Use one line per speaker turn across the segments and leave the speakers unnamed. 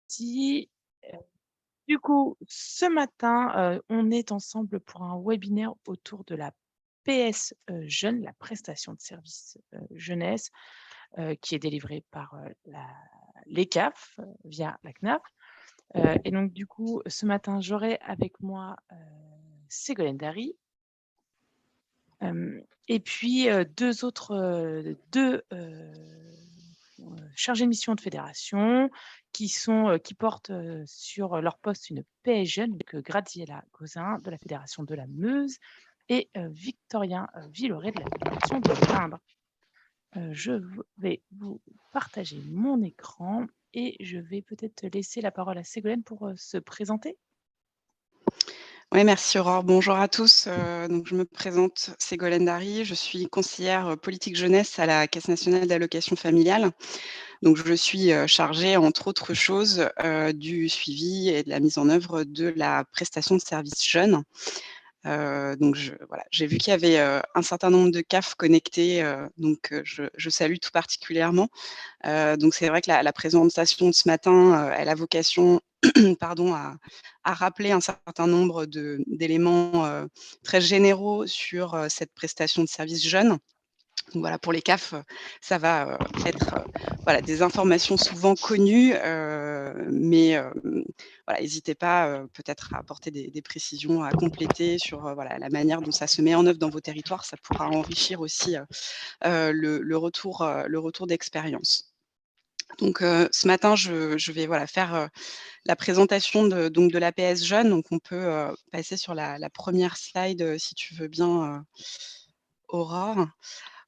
parti. Heu, du coup, ce matin, on est ensemble pour un webinaire autour de la PS, Jeune, la prestation de services, jeunesse, qui est délivrée par, la l'ECAF, via la CNAF. Et donc du coup, ce matin, j'aurai avec moi, Ségolène Dary, et puis, 2 autres, 2, chargés de mission de fédération qui portent, sur leur poste une PS jeune, donc Graziella Gauzin de la fédération de la Meuse et Victorien, Villeray de la fédération de l'Indre. Je vais vous partager mon écran et je vais peut-être laisser la parole à Ségolène pour, se présenter.
Oui, merci Aurore. Bonjour à tous. Donc je me présente, Ségolène Dary. Je suis conseillère, politique jeunesse à la Caisse nationale d'allocations familiales. Donc je suis, chargée, entre autres choses, du suivi et de la mise en œuvre de la prestation de services jeunes. Donc voilà, j'ai vu qu'il y avait, un certain nombre de CAF connectés, donc je salue tout particulièrement. Donc c'est vrai que la présentation de ce matin, elle a vocation pardon, à rappeler un certain nombre d'éléments, très généraux sur, cette prestation de services jeunes. Donc voilà, pour les CAF, ça va, être, voilà, des informations souvent connues, mais voilà, n'hésitez pas, peut-être à apporter des précisions, à compléter sur, voilà, la manière dont ça se met en œuvre dans vos territoires. Ça pourra enrichir aussi, le retour d'expérience. Donc ce matin, je vais, voilà, faire, la présentation de l'APS jeune. Donc on peut, passer sur la 1re slide, si tu veux bien, Aurore.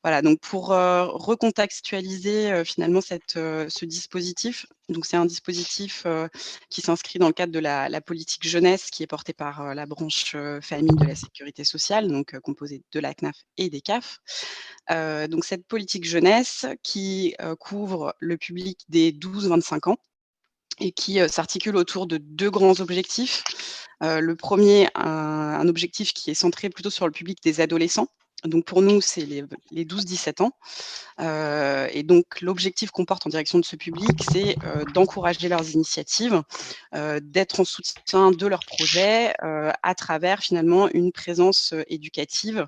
Voilà, donc pour, recontextualiser, finalement ce dispositif. Donc c'est un dispositif, qui s'inscrit dans le cadre de la politique jeunesse qui est portée par, la branche, famille de la sécurité sociale, donc composée de la CNAF et des CAF. Donc cette politique jeunesse qui, couvre le public des 12-25 ans et qui, s'articule autour de 2 grands objectifs. Le 1er, un objectif qui est centré plutôt sur le public des adolescents. Donc pour nous, c'est les 12-17 ans. Et donc l'objectif qu'on porte en direction de ce public, c'est, d'encourager leurs initiatives, d'être en soutien de leurs projets, à travers finalement une présence, éducative,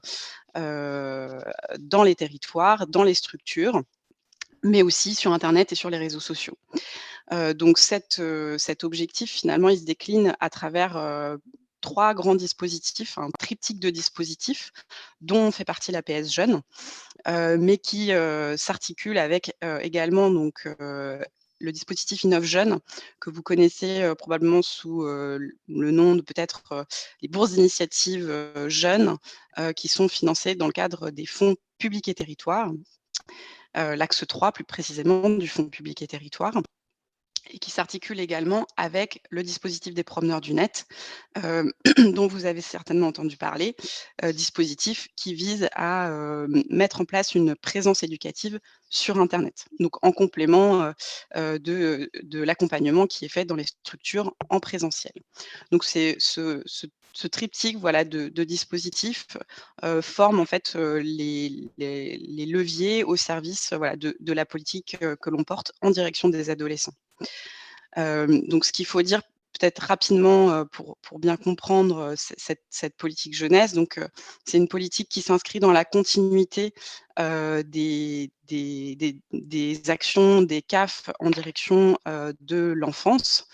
dans les territoires, dans les structures, mais aussi sur internet et sur les réseaux sociaux. Donc cet objectif finalement, il se décline à travers, 3 grands dispositifs, un triptyque de dispositifs dont fait partie l'APS jeune, mais qui, s'articule avec, également donc, le dispositif Innov Jeunes que vous connaissez, probablement sous, le nom de peut-être, les bourses d'initiative, jeunes, qui sont financées dans le cadre des fonds publics et territoires, l'axe 3 plus précisément du fonds public et territoires. Et qui s'articule également avec le dispositif des promeneurs du net, dont vous avez certainement entendu parler, dispositif qui vise à, mettre en place une présence éducative sur internet. Donc en complément, de l'accompagnement qui est fait dans les structures en présentiel. Donc c'est ce triptyque, voilà, de dispositifs, forme en fait, les leviers au service, voilà, de la politique, que l'on porte en direction des adolescents. Donc ce qu'il faut dire peut-être rapidement, pour bien comprendre, cette politique jeunesse, donc c'est une politique qui s'inscrit dans la continuité, des actions des CAF en direction, de l'enfance.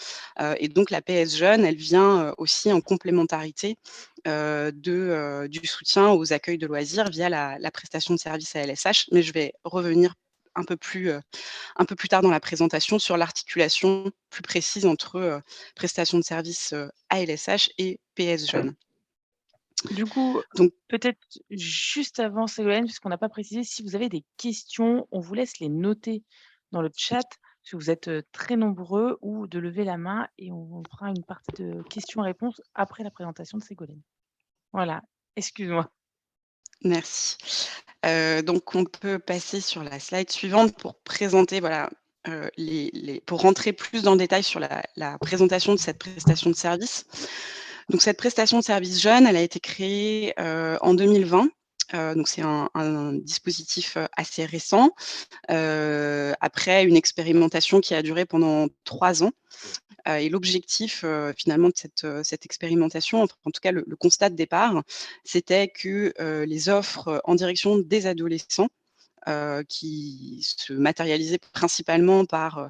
Et donc la PS jeune, elle vient, aussi en complémentarité, du soutien aux accueils de loisirs via la prestation de services ALSH. Mais je vais revenir un peu plus, un peu plus tard dans la présentation sur l'articulation plus précise entre, prestation de services, ALSH et PS jeunes.
Du coup,
Donc
peut-être juste avant Ségolène, puisqu'on n'a pas précisé, si vous avez des questions, on vous laisse les noter dans le chat, parce que vous êtes, très nombreux, ou de lever la main et on fera une partie de questions-réponses après la présentation de Ségolène. Voilà, excuse-moi.
merci. Donc on peut passer sur la slide suivante pour présenter, voilà, les pour rentrer plus dans le détail sur la présentation de cette prestation de service. Donc cette prestation de service jeune, elle a été créée, en 2020. Donc c'est un dispositif, assez récent, après une expérimentation qui a duré pendant 3 ans. et l'objectif, finalement de cette expérimentation, enfin, en tout cas le constat de départ, c'était que, les offres en direction des adolescents, qui se matérialisaient principalement par,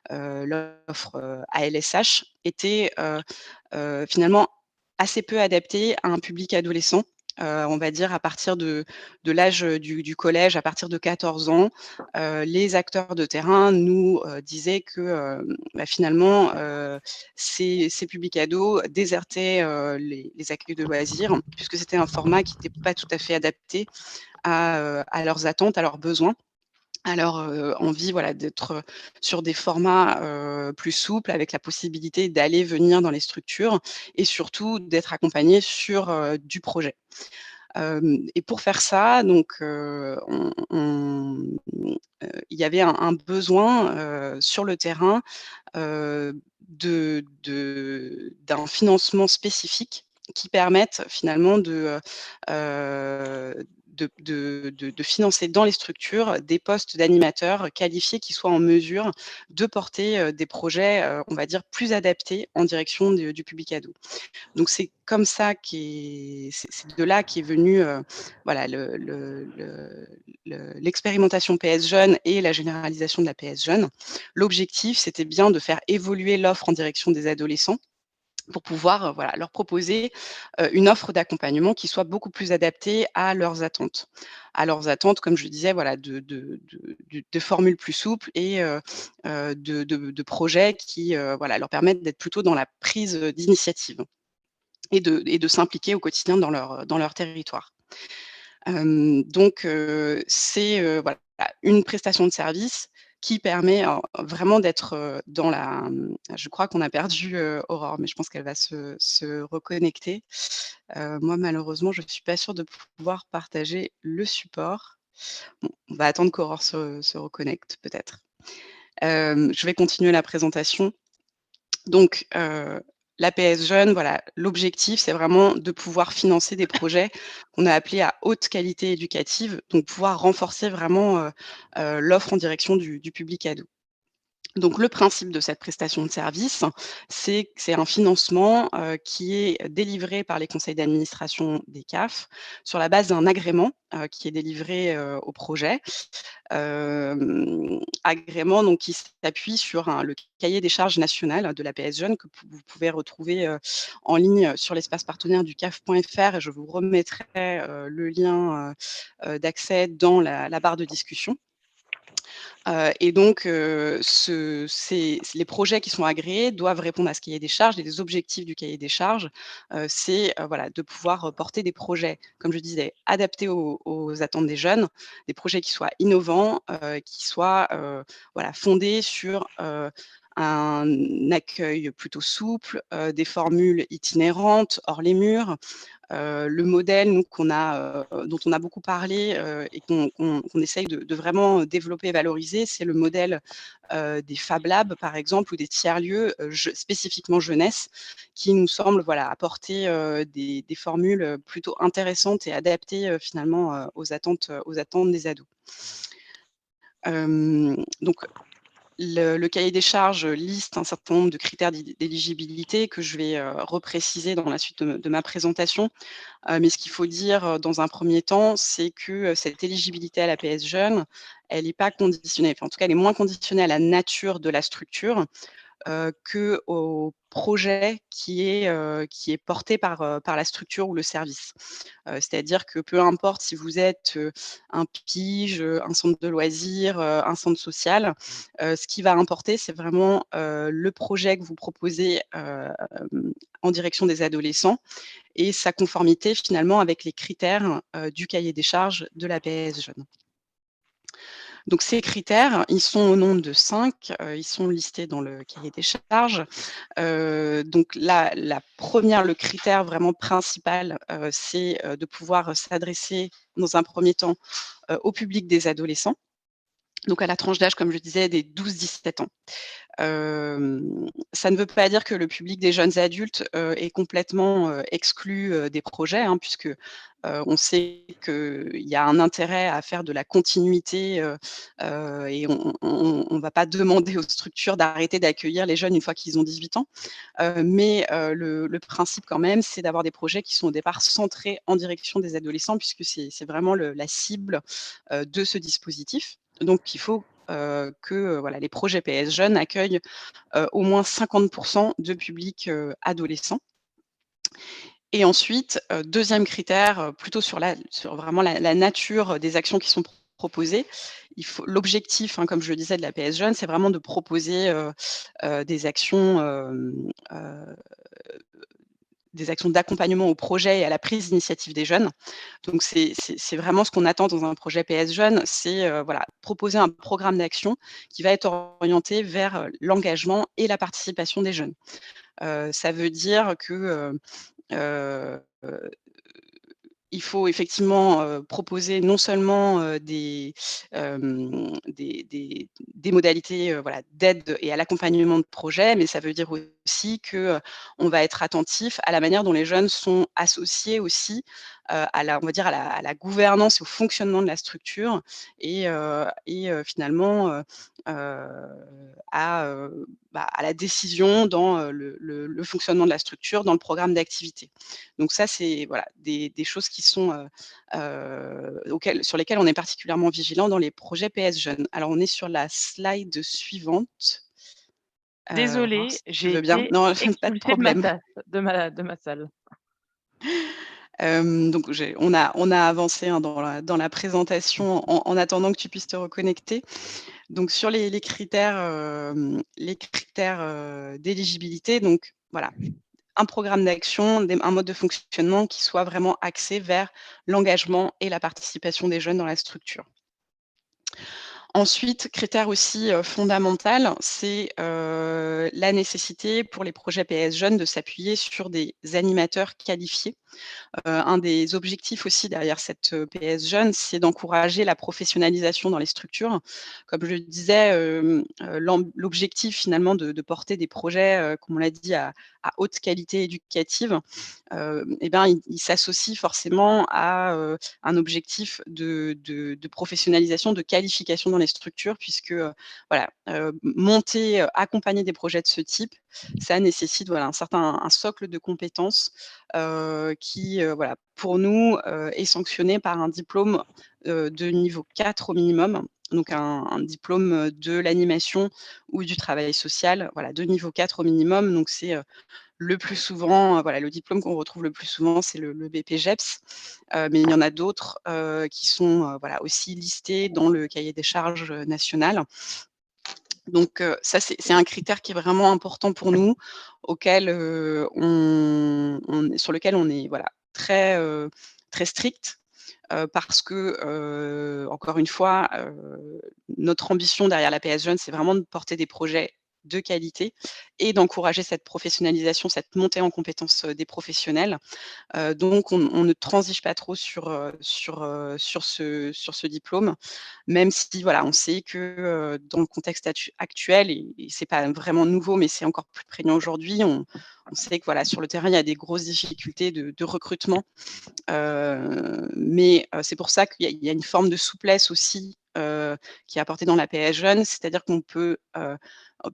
l'offre, ALSH étaient, finalement assez peu adaptées à un public adolescent. On va dire à partir de l'âge, du collège, à partir de 14 ans, les acteurs de terrain nous, disaient que, finalement, ces publics ados désertaient, les accueils de loisirs, puisque c'était un format qui n'était pas tout à fait adapté à leurs attentes, à leurs besoins, à leur, envie, voilà, d'être, sur des formats, plus souples, avec la possibilité d'aller, venir dans les structures et surtout d'être accompagnés sur, du projet. Et pour faire ça, donc, il y avait un besoin, sur le terrain, d'un financement spécifique qui permette finalement de financer dans les structures des postes d'animateurs qualifiés qui soient en mesure de porter, des projets, on va dire plus adaptés en direction du public ado. Donc c'est comme ça c'est de là qu'est venu, voilà l'expérimentation PS Jeunes et la généralisation de la PS Jeunes. L'objectif, c'était bien de faire évoluer l'offre en direction des adolescents pour pouvoir, voilà, leur proposer, une offre d'accompagnement qui soit beaucoup plus adaptée à leurs attentes. À leurs attentes, comme je disais, voilà, de formules plus souples et de projets qui, voilà, leur permettent d'être plutôt dans la prise, d'initiative et de s'impliquer au quotidien dans leur territoire. Donc c'est, voilà, une prestation de service qui permet, vraiment d'être, dans je crois qu'on a perdu, Aurore, mais je pense qu'elle va se reconnecter. Moi, malheureusement, je ne suis pas sûre de pouvoir partager le support. Bon, on va attendre qu'Aurore se reconnecte peut-être. Je vais continuer la présentation. Donc, l'APS Jeunes, voilà, l'objectif, c'est vraiment de pouvoir financer des projets qu'on a appelés à haute qualité éducative, donc pouvoir renforcer vraiment, l'offre en direction du public ado. Donc le principe de cette prestation de service, c'est que c'est un financement, qui est délivré par les conseils d'administration des CAF sur la base d'un agrément, qui est délivré, au projet. Agrément donc qui s'appuie sur le cahier des charges national de l'APS Jeunes que vous pouvez retrouver, en ligne sur l'espace partenaire du CAF.fr, et je vous remettrai, le lien, d'accès dans la barre de discussion. Et donc, les projets qui sont agréés doivent répondre à ce cahier des charges, et les objectifs du cahier des charges, c'est, voilà, de pouvoir, porter des projets, comme je disais, adaptés aux attentes des jeunes, des projets qui soient innovants, qui soient, voilà, fondés sur, un accueil plutôt souple, des formules itinérantes hors les murs. Le modèle, nous, dont on a beaucoup parlé, et qu'on essaye de vraiment développer et valoriser, c'est le modèle, des Fab Labs, par exemple, ou des tiers-lieux, spécifiquement jeunesse, qui nous semble, voilà, apporter, des formules, plutôt intéressantes et adaptées, finalement, aux attentes des ados. Donc le cahier des charges liste un certain nombre de critères d'éligibilité que je vais, repréciser dans la suite de ma présentation. Mais ce qu'il faut dire, dans un premier temps, c'est que, cette éligibilité à l'APS Jeunes, elle n'est pas conditionnée, enfin, en tout cas, elle est moins conditionnée à la nature de la structure, qu'au projet qui est porté par la structure ou le service. C'est-à-dire que peu importe si vous êtes, un PIGE, un centre de loisirs, un centre social, ce qui va importer, c'est vraiment, le projet que vous proposez, en direction des adolescents et sa conformité finalement avec les critères, du cahier des charges de l'APS Jeunes. Donc ces critères, ils sont au nombre de 5, ils sont listés dans le cahier des charges. Donc la première, le critère vraiment principal, c'est, de pouvoir s'adresser dans un premier temps, au public des adolescents, donc à la tranche d'âge, comme je disais, des 12-17 ans. Ça ne veut pas dire que le public des jeunes adultes, est complètement, exclu, des projets, hein, puisque, on sait qu'il y a un intérêt à faire de la continuité, et on va pas demander aux structures d'arrêter d'accueillir les jeunes une fois qu'ils ont 18 ans. Mais le principe quand même, c'est d'avoir des projets qui sont au départ centrés en direction des adolescents puisque c'est vraiment la cible, de ce dispositif. Donc il faut, que, voilà, les projets PS Jeunes accueillent, au moins 50 de public, adolescent. Et ensuite, 2e critère, plutôt sur vraiment la nature des actions qui sont proposées. L'objectif, hein, comme je le disais, de la PS Jeunes, c'est vraiment de proposer, des actions, des actions d'accompagnement au projet et à la prise d'initiative des jeunes. Donc c'est vraiment ce qu'on attend dans un projet PS Jeunes, c'est, voilà, proposer un programme d'action qui va être orienté vers, l'engagement et la participation des jeunes. Ça veut dire que, heu il faut effectivement, proposer non seulement, des modalités, voilà, d'aide et à l'accompagnement de projets, mais ça veut dire aussi que, on va être attentif à la manière dont les jeunes sont associés aussi, à la on va dire à la gouvernance et au fonctionnement de la structure et finalement, à la décision dans, le fonctionnement de la structure, dans le programme d'activité. Donc ça, c'est voilà, des choses qui sont, sur lesquelles on est particulièrement vigilant dans les projets PS Jeunes. Alors on est sur la slide suivante. Voir
Désolée,
si tu
j'ai
veux bien.
été
Non, pas de
expulsée de ma
problème.
tasse de ma salle.
Donc on a avancé, hein, dans la présentation en attendant que tu puisses te reconnecter. Donc sur les critères, d'éligibilité, donc voilà, un programme d'action, un mode de fonctionnement qui soit vraiment axé vers l'engagement et la participation des jeunes dans la structure. Ensuite, critère aussi, fondamental, c'est, la nécessité pour les projets PS Jeunes de s'appuyer sur des animateurs qualifiés. Un des objectifs aussi derrière cette, PS Jeune, c'est d'encourager la professionnalisation dans les structures. Comme je le disais, l'objectif finalement de porter des projets, comme on l'a dit, à haute qualité éducative, et ben, il s'associe forcément à, un objectif de professionnalisation, de qualification dans les structures puisque, voilà, monter, accompagner des projets de ce type, ça nécessite, voilà, un socle de compétences qui, voilà, pour nous, est sanctionné par un diplôme, de niveau 4 au minimum. Donc un diplôme, de l'animation ou du travail social, voilà, de niveau 4 au minimum. Donc c'est, le plus souvent, voilà, le diplôme qu'on retrouve le plus souvent, c'est le BPJEPS, mais il y en a d'autres, qui sont, voilà, aussi listés dans le cahier des charges, national. Donc ça, c'est un critère qui est vraiment important pour nous, auquel, sur lequel on est, voilà, très strict, parce que, encore une fois, notre ambition derrière la PS Jeune, c'est vraiment de porter des projets de qualité et d'encourager cette professionnalisation, cette montée en compétences, des professionnels. Donc on ne transige pas trop sur ce diplôme, même si voilà, on sait que, dans le contexte actuel et c'est pas vraiment nouveau, mais c'est encore plus prégnant aujourd'hui, on sait que voilà, sur le terrain, il y a des grosses difficultés de recrutement. Mais c'est pour ça qu'il y a une forme de souplesse aussi, qui est apportée dans la PS Jeune. C'est-à-dire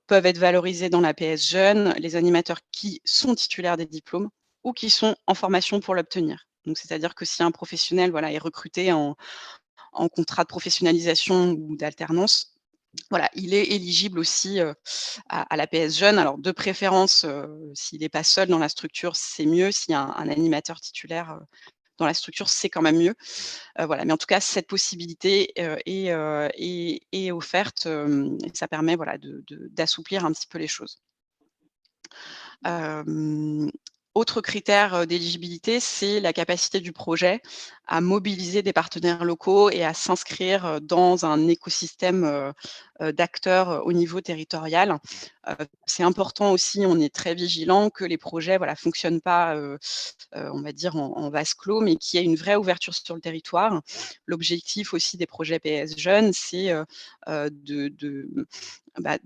peuvent être valorisés dans la PS Jeune les animateurs qui sont titulaires des diplômes ou qui sont en formation pour l'obtenir. Donc c'est-à-dire que si un professionnel, voilà, est recruté en contrat de professionnalisation ou d'alternance, voilà, il est éligible aussi, à la PS Jeune. Alors de préférence, s'il n'est pas seul dans la structure, c'est mieux. S'il y a un animateur titulaire, dans la structure, c'est quand même mieux. Voilà, mais en tout cas, cette possibilité, est offerte, et ça permet, voilà, d'assouplir un petit peu les choses. Hem, Autre critère, d'éligibilité, c'est la capacité du projet à mobiliser des partenaires locaux et à s'inscrire, dans un écosystème, d'acteurs, au niveau territorial. Heu, c'est important aussi, on est très vigilant que les projets, voilà, fonctionnent pas, on va dire en vase clos, mais qu'il y ait une vraie ouverture sur le territoire. L'objectif aussi des projets PS Jeunes, c'est, de bah,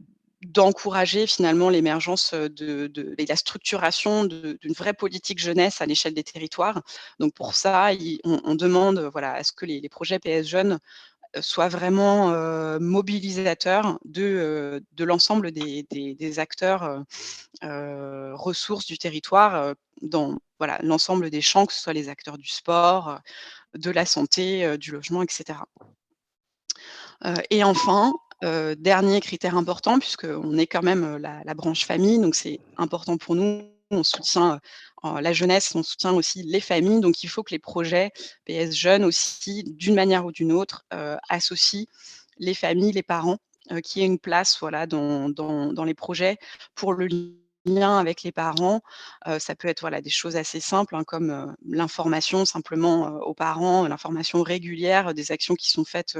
d'encourager finalement l'émergence et la structuration d'une vraie politique jeunesse à l'échelle des territoires. Donc pour ça, on demande voilà, à ce que les projets PS Jeunes soient vraiment mobilisateurs de l'ensemble des acteurs ressources du territoire dans voilà, l'ensemble des champs, que ce soit les acteurs du sport, de la santé, du logement, etc. Et enfin, dernier critère important, puisqu'on est quand même la branche famille, donc c'est important pour nous. On soutient la jeunesse, on soutient aussi les familles, donc il faut que les projets PS Jeunes aussi, d'une manière ou d'une autre, associent les familles, les parents, qu'il y ait une place voilà, dans les projets pour le lien avec les parents. Ça peut être voilà, des choses assez simples, hein, comme l'information simplement aux parents, l'information régulière des actions qui sont faites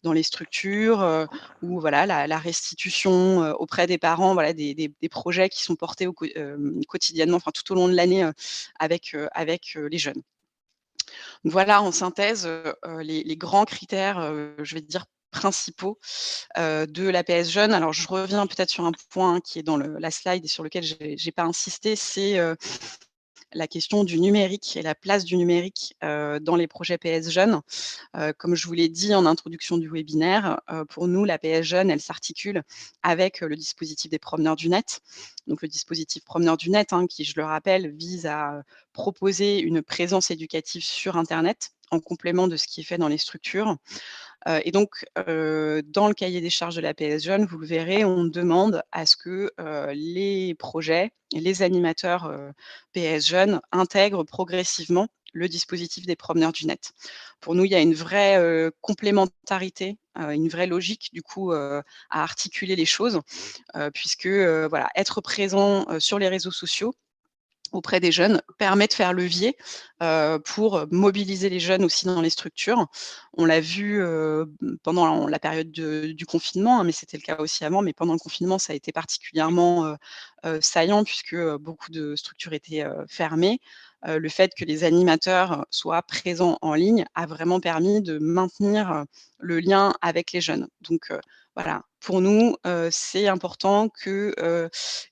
dans les structures, ou voilà, la restitution auprès des parents, voilà, des projets qui sont portés quotidiennement, enfin tout au long de l'année avec les jeunes. Donc voilà, en synthèse, les grands critères, je vais dire principaux de l'APS jeune. Alors je reviens peut-être sur un point qui est dans la slide et sur lequel j'ai pas insisté, c'est la question du numérique et la place du numérique dans les projets PS jeunes. Comme je vous l'ai dit en introduction du webinaire, pour nous, la PS jeune, elle s'articule avec le dispositif des promeneurs du net. Donc le dispositif promeneurs du net, hein, qui, je le rappelle, vise à proposer une présence éducative sur Internet en complément de ce qui est fait dans les structures. Et donc, dans le cahier des charges de la PS Jeunes, vous le verrez, on demande à ce que les projets et les animateurs PS Jeunes intègrent progressivement le dispositif des promeneurs du net. Pour nous, il y a une vraie complémentarité, une vraie logique du coup à articuler les choses, puisque voilà, être présent sur les réseaux sociaux auprès des jeunes permet de faire levier pour mobiliser les jeunes aussi dans les structures. On l'a vu pendant la période du confinement, hein, mais c'était le cas aussi avant, mais pendant le confinement, ça a été particulièrement saillant puisque beaucoup de structures étaient fermées. Le fait que les animateurs soient présents en ligne a vraiment permis de maintenir le lien avec les jeunes. Donc voilà, pour nous, c'est important que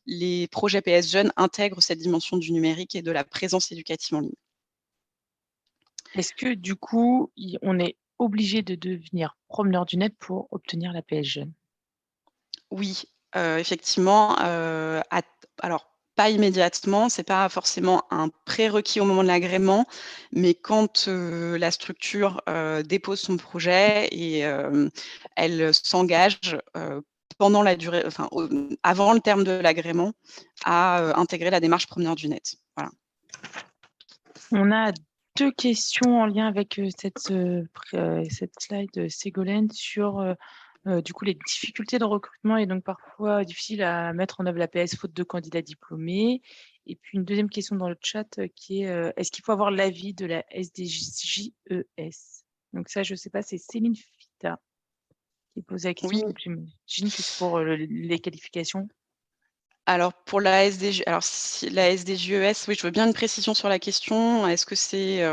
les projets PS Jeunes intègrent cette dimension du numérique et de la présence éducative en ligne.
Est-ce que du coup, on est obligé de devenir promeneur du net pour obtenir la PS jeune?
Oui, effectivement, alors pas immédiatement, c'est pas forcément un prérequis au moment de l'agrément, mais quand, la structure, dépose son projet et elle s'engage, pendant la durée enfin, avant le terme de l'agrément à, intégrer la démarche promeneur du net. Voilà.
On a 2 questions en lien avec, cette slide, Ségolène sur, du coup, les difficultés de recrutement et donc parfois difficile à mettre en œuvre l'APS faute de candidats diplômés. Et puis une deuxième question dans le chat, qui est, est-ce qu'il faut avoir l'avis de la SDJES? Donc ça, je sais pas, c'est Céline Fita qui pose la question,
Oui.
donc j'imagine que c'est pour, les qualifications?
Alors pour la SDJ alors si la SDJES, oui, je veux bien une précision sur la question. Est-ce que c'est,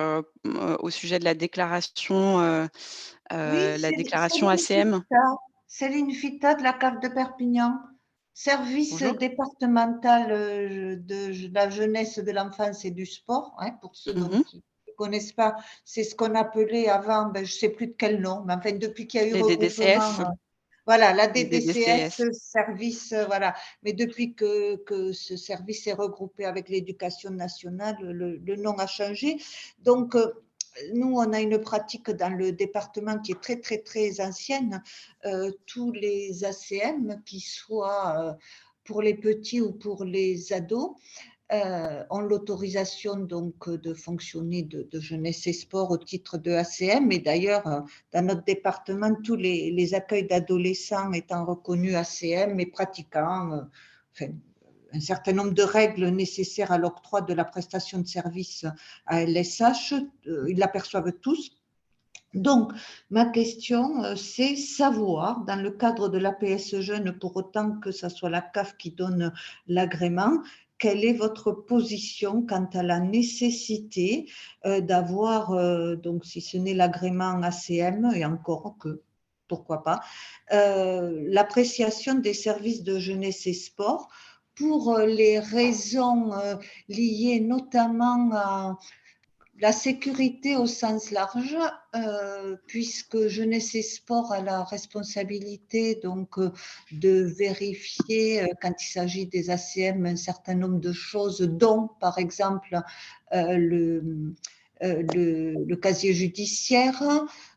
au sujet de
Oui,
la
c'est
déclaration ACM?
Céline Fita de la CAF de Perpignan, service
Bonjour.
départemental de la jeunesse, de l'enfance et du sport, hein, pour ceux
Mmh.
donc, qui ne connaissent pas, c'est ce qu'on appelait avant, ben, je ne sais plus de quel nom, mais enfin, depuis qu'il y a eu
Les
regroupement,
DDCS?
voilà, la
Les
DDCS,
DDCS.
service, voilà. Mais depuis que ce service est regroupé avec l'éducation nationale, le nom a changé. Donc, nous, on a une pratique dans le département qui est très, très, très ancienne. Tous les ACM, qui soient pour les petits ou pour les ados, ont l'autorisation donc de fonctionner de jeunesse et sport au titre de ACM. Et d'ailleurs, dans notre département, tous les accueils d'adolescents étant reconnus ACM et pratiquant enfin, un certain nombre de règles nécessaires à l'octroi de la prestation de service à LSH, ils l'aperçoivent tous. Donc, ma question, c'est savoir, dans le cadre de l'APS Jeune, pour autant que ce soit la CAF qui donne l'agrément, quelle est votre position quant à la nécessité d'avoir, donc si ce n'est l'agrément ACM, et encore que. pourquoi pas, l'appréciation des services de jeunesse et sport pour les raisons liées notamment à la sécurité au sens large, puisque Jeunesse et Sport a la responsabilité donc de vérifier quand il s'agit des ACM un certain nombre de choses, dont par exemple le casier judiciaire.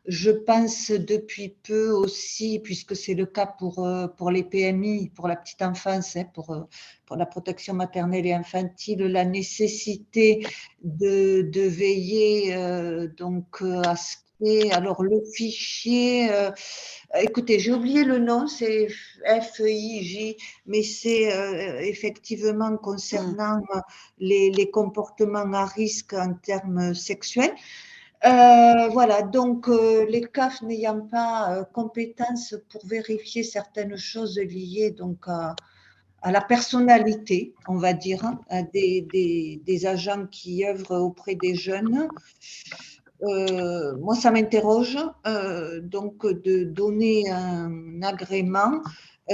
Je pense depuis peu aussi, puisque c'est le cas pour les PMI, pour la petite enfance, hein, pour la protection maternelle et infantile, la nécessité de veiller donc à ce que, alors le fichier, écoutez, j'ai oublié le nom, c'est FIJ, mais c'est effectivement concernant les comportements à risque en termes sexuels. Voilà, donc les CAF n'ayant pas compétence pour vérifier certaines choses liées donc à la personnalité, on va dire, hein, des agents qui œuvrent auprès des jeunes. Moi, ça m'interroge donc de donner un agrément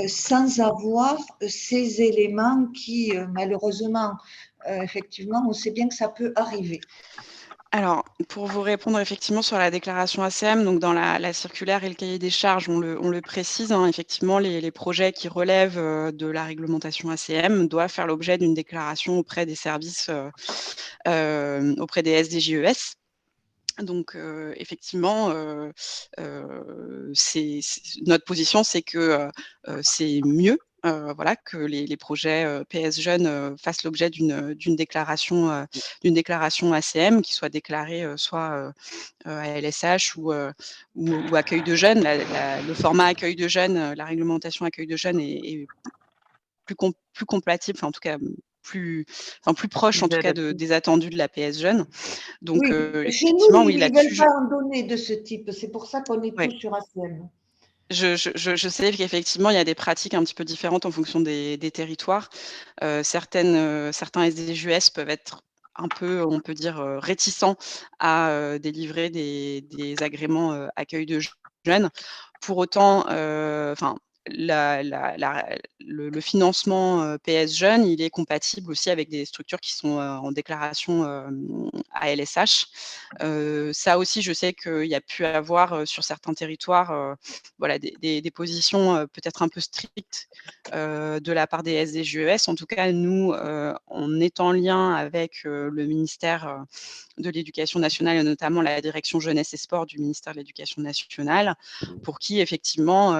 sans avoir ces éléments qui, malheureusement, effectivement, on sait bien que ça peut arriver.
Alors, pour vous répondre effectivement sur la déclaration ACM, donc dans la circulaire et le cahier des charges, on le précise, hein, effectivement, les projets qui relèvent de la réglementation ACM doivent faire l'objet d'une déclaration auprès des services, auprès des SDJES. Donc, effectivement, notre position, c'est que c'est mieux. Voilà, que les projets PS Jeunes fassent l'objet d'une déclaration ACM qui soit déclarée soit à LSH ou accueil de jeunes. Le format accueil de jeunes, la réglementation accueil de jeunes est plus compatible, enfin en tout cas plus proche en tout cas des attendus de la PS Jeunes. Donc
Oui, chez nous,
effectivement, oui,
ils ne veulent
là-dessus,
pas en donner de ce type. C'est pour ça qu'on est
ouais.
tous sur ACM.
Je sais qu'effectivement, il y a des pratiques un petit peu différentes en fonction des territoires. Certains SDJUS peuvent être un peu, on peut dire, réticents à délivrer des agréments accueil de jeunes. Pour autant, enfin, le financement PS Jeunes, il est compatible aussi avec des structures qui sont en déclaration ALSH. Ça aussi, je sais qu'il y a pu avoir sur certains territoires voilà, des positions peut-être un peu strictes de la part des SDJES. En tout cas, nous, on est en lien avec le ministère de l'Éducation nationale et notamment la direction jeunesse et sport du ministère de l'Éducation nationale, pour qui effectivement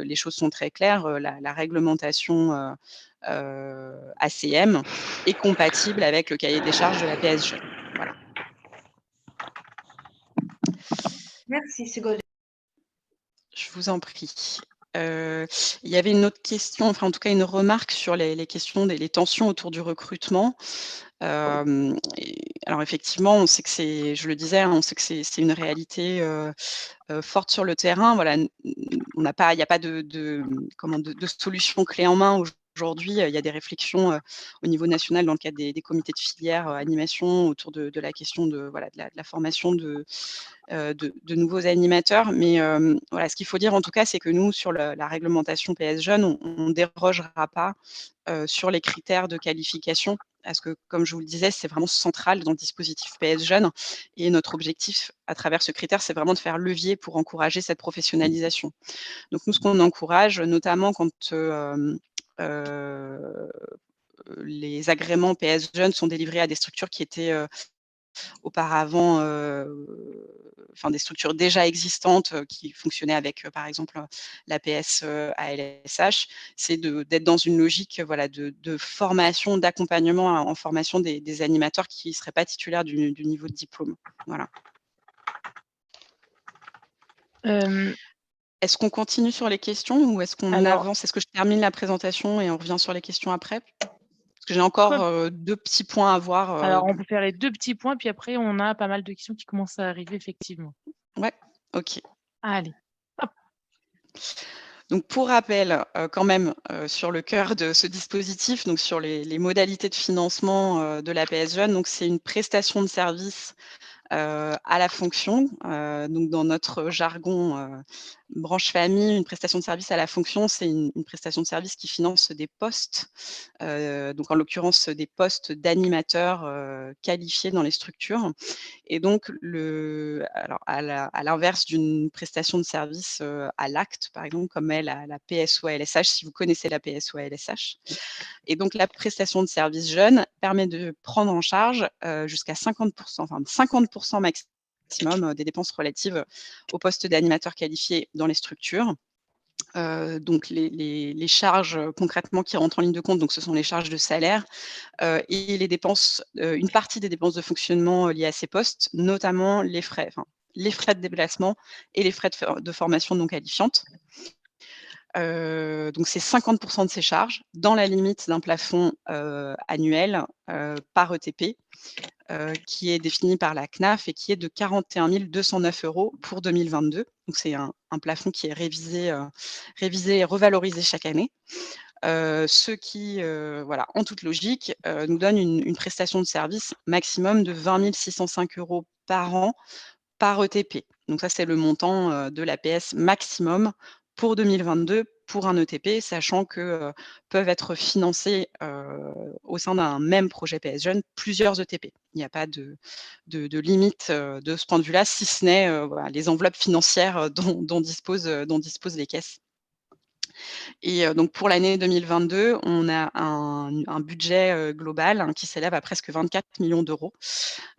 les choses sont très claires. La réglementation ACM est compatible avec le cahier des charges de la PS Jeunes. Voilà.
Merci, Ségolène.
Je vous en prie. Il y avait une autre question, enfin en tout cas une remarque sur les questions les tensions autour du recrutement. Alors effectivement, on sait que je le disais, hein, on sait que c'est une réalité forte sur le terrain. Voilà, il n'y a pas de solution clé en main aujourd'hui. Il y a des réflexions au niveau national dans le cadre des comités de filière animation autour de la question de la formation de nouveaux animateurs. Mais voilà, ce qu'il faut dire en tout cas, c'est que nous, sur la réglementation PS Jeunes, on ne dérogera pas sur les critères de qualification. Parce que, comme je vous le disais, c'est vraiment central dans le dispositif PS Jeunes. Et notre objectif, à travers ce critère, c'est vraiment de faire levier pour encourager cette professionnalisation. Donc nous, ce qu'on encourage, notamment quand les agréments PS Jeunes sont délivrés à des structures qui étaient auparavant, enfin des structures déjà existantes qui fonctionnaient avec, par exemple, l'APS ALSH, c'est d'être dans une logique voilà, de formation, d'accompagnement en formation des animateurs qui ne seraient pas titulaires du niveau de diplôme. Voilà. Est-ce qu'on continue sur les questions ou est-ce qu'on avance? Est-ce que je termine la présentation et on revient sur les questions après? Parce que j'ai encore 2 petits points à voir.
Alors, on peut faire les 2 petits points, puis après, on a pas mal de questions qui commencent à arriver, effectivement.
Ouais, OK.
Allez, hop.
Donc pour rappel, quand même, sur le cœur de ce dispositif, donc sur les modalités de financement de l'APS Jeunes, donc c'est une prestation de service à la fonction. Donc dans notre jargon branche famille, une prestation de service à la fonction, c'est une prestation de service qui finance des postes, donc en l'occurrence des postes d'animateurs qualifiés dans les structures. Et donc, alors à l'inverse d'une prestation de service à l'acte, par exemple, comme est la PSO-ALSH, si vous connaissez la PSO-ALSH. Et donc, la prestation de service jeune permet de prendre en charge jusqu'à 50%, enfin 50% maximum des dépenses relatives au poste d'animateur qualifié dans les structures. Donc les charges concrètement qui rentrent en ligne de compte, donc ce sont les charges de salaire et les dépenses, une partie des dépenses de fonctionnement liées à ces postes, notamment les frais de déplacement et les frais de formation non qualifiante. Donc c'est 50% de ces charges dans la limite d'un plafond annuel par ETP qui est défini par la CNAF et qui est de 41 209 € pour 2022. Donc c'est un plafond qui est révisé et revalorisé chaque année. Ce qui, voilà, en toute logique, nous donne une prestation de service maximum de 20 605 € par an par ETP. Donc ça, c'est le montant de l'APS maximum pour 2022 pour un ETP, sachant que peuvent être financés au sein d'un même projet PS Jeunes plusieurs ETP. Il n'y a pas de limite de ce point de vue-là, si ce n'est voilà, les enveloppes financières dont disposent les caisses. Et donc pour l'année 2022, on a un budget global qui s'élève à presque 24 millions d'euros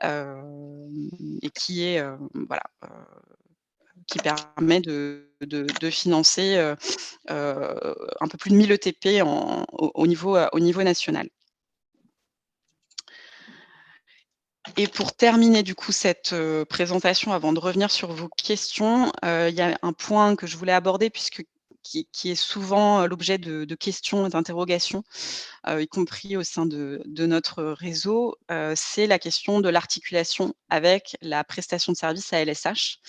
et qui est voilà, qui permet de financer un peu plus de 1000 ETP au niveau national. Et pour terminer du coup cette présentation, avant de revenir sur vos questions, il y a un point que je voulais aborder qui est souvent l'objet de questions et d'interrogations, y compris au sein de notre réseau, c'est la question de l'articulation avec la prestation de service ALSH,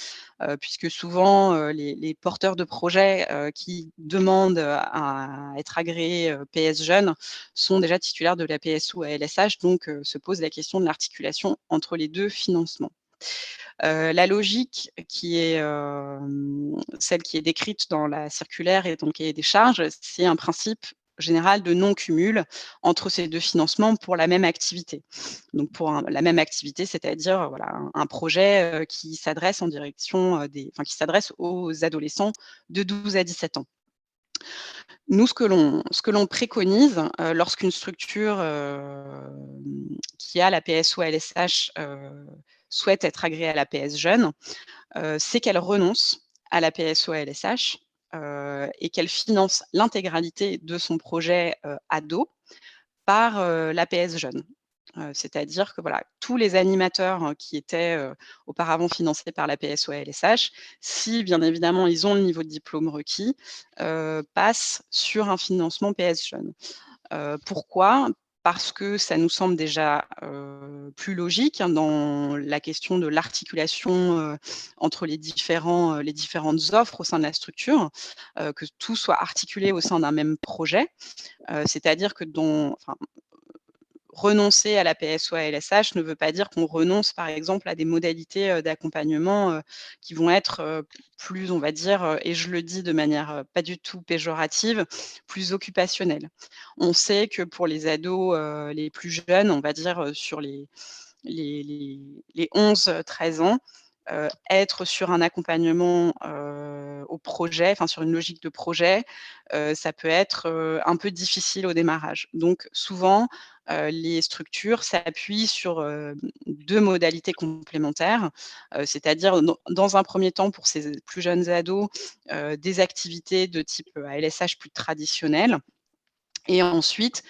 puisque souvent, les porteurs de projets, qui demandent à être agréés PS Jeunes sont déjà titulaires de la PSO ALSH, donc se pose la question de l'articulation entre les 2 financements. La logique qui est celle qui est décrite dans la circulaire et dans le cahier des charges, c'est un principe général de non-cumul entre ces 2 financements pour la même activité. Donc pour la même activité, c'est-à-dire voilà, un projet qui s'adresse en direction qui s'adresse aux adolescents de 12 à 17 ans. Nous, ce que l'on préconise lorsqu'une structure qui a la PSO-ALSH souhaite être agréée à la PS Jeunes, c'est qu'elle renonce à la PSO-ALSH et qu'elle finance l'intégralité de son projet ado par la PS Jeunes. C'est-à-dire que voilà, tous les animateurs qui étaient auparavant financés par la PSO-ALSH, si bien évidemment ils ont le niveau de diplôme requis, passent sur un financement PS Jeunes. Pourquoi ? Parce que ça nous semble déjà plus logique dans la question de l'articulation entre les différentes offres au sein de la structure, que tout soit articulé au sein d'un même projet. C'est-à-dire que renoncer à la PSO-ALSH ne veut pas dire qu'on renonce, par exemple, à des modalités d'accompagnement qui vont être plus, on va dire, et je le dis de manière pas du tout péjorative, plus occupationnelles. On sait que pour les ados les plus jeunes, on va dire sur les 11-13 ans, être sur un accompagnement au projet, enfin sur une logique de projet, ça peut être un peu difficile au démarrage. Donc souvent, les structures s'appuient sur 2 modalités complémentaires, c'est-à-dire dans un premier temps pour ces plus jeunes ados, des activités de type ALSH plus traditionnelles et ensuite,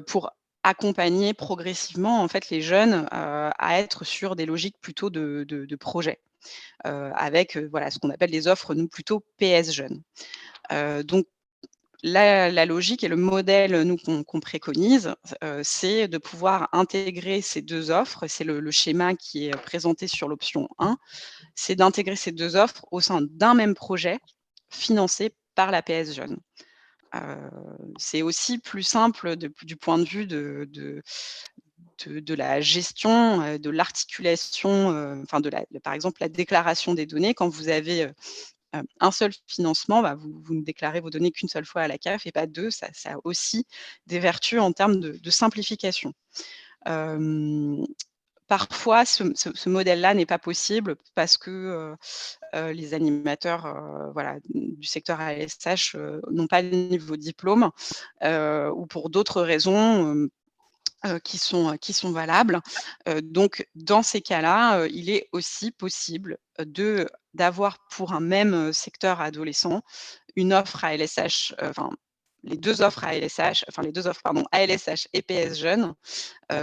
pour accompagner progressivement en fait les jeunes, à être sur des logiques plutôt de projet, avec voilà ce qu'on appelle des offres nous plutôt PS jeunes. Donc la logique et le modèle nous qu'on préconise, c'est de pouvoir intégrer ces 2 offres, c'est le schéma qui est présenté sur l'option 1, c'est d'intégrer ces 2 offres au sein d'un même projet financé par la PS Jeunes. C'est aussi plus simple du point de vue de la gestion, de l'articulation, enfin par exemple la déclaration des données quand vous avez, un seul financement, vous ne déclarez vos données qu'une seule fois à la CAF et pas 2, ça a aussi des vertus en termes de simplification. Parfois, ce modèle-là n'est pas possible parce que, les animateurs, du secteur AESH, n'ont pas le niveau diplôme, ou pour d'autres raisons, qui sont valables. Donc dans ces cas-là, il est aussi possible, d'avoir pour un même, secteur adolescent, une offre ALSH, les 2 offres ALSH, les 2 offres pardon, ALSH et PS Jeunes,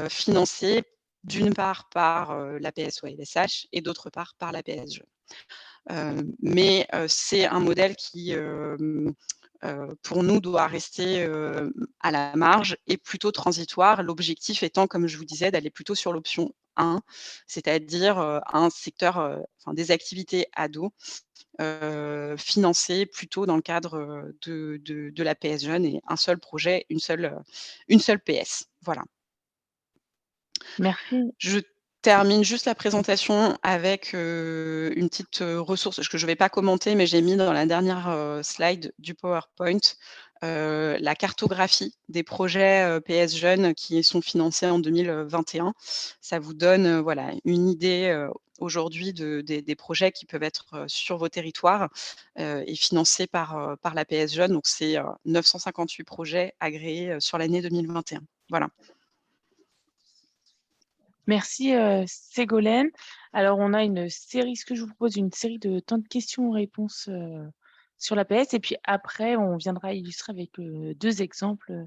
financées d'une part par, l'APS ou ALSH et d'autre part par l'APS Jeunes. Mais c'est un modèle qui, pour nous, doit rester, à la marge et plutôt transitoire. L'objectif étant, comme je vous disais, d'aller plutôt sur l'option 1, c'est-à-dire, un secteur, des activités ados, financées plutôt dans le cadre, de la PS Jeunes et un seul projet, une seule PS. Voilà.
Merci.
Je termine juste la présentation avec, une petite, ressource que je ne vais pas commenter, mais j'ai mis dans la dernière, slide du PowerPoint, la cartographie des projets, PS Jeunes qui sont financés en 2021. Ça vous donne, une idée, aujourd'hui des projets qui peuvent être, sur vos territoires, et financés par la PS Jeunes. Donc c'est, 958 projets agréés, sur l'année 2021. Voilà.
Merci, Ségolène. Alors on a une série ce que je vous propose, une série de temps de questions-réponses, sur l'APS et puis après on viendra illustrer avec, 2 exemples,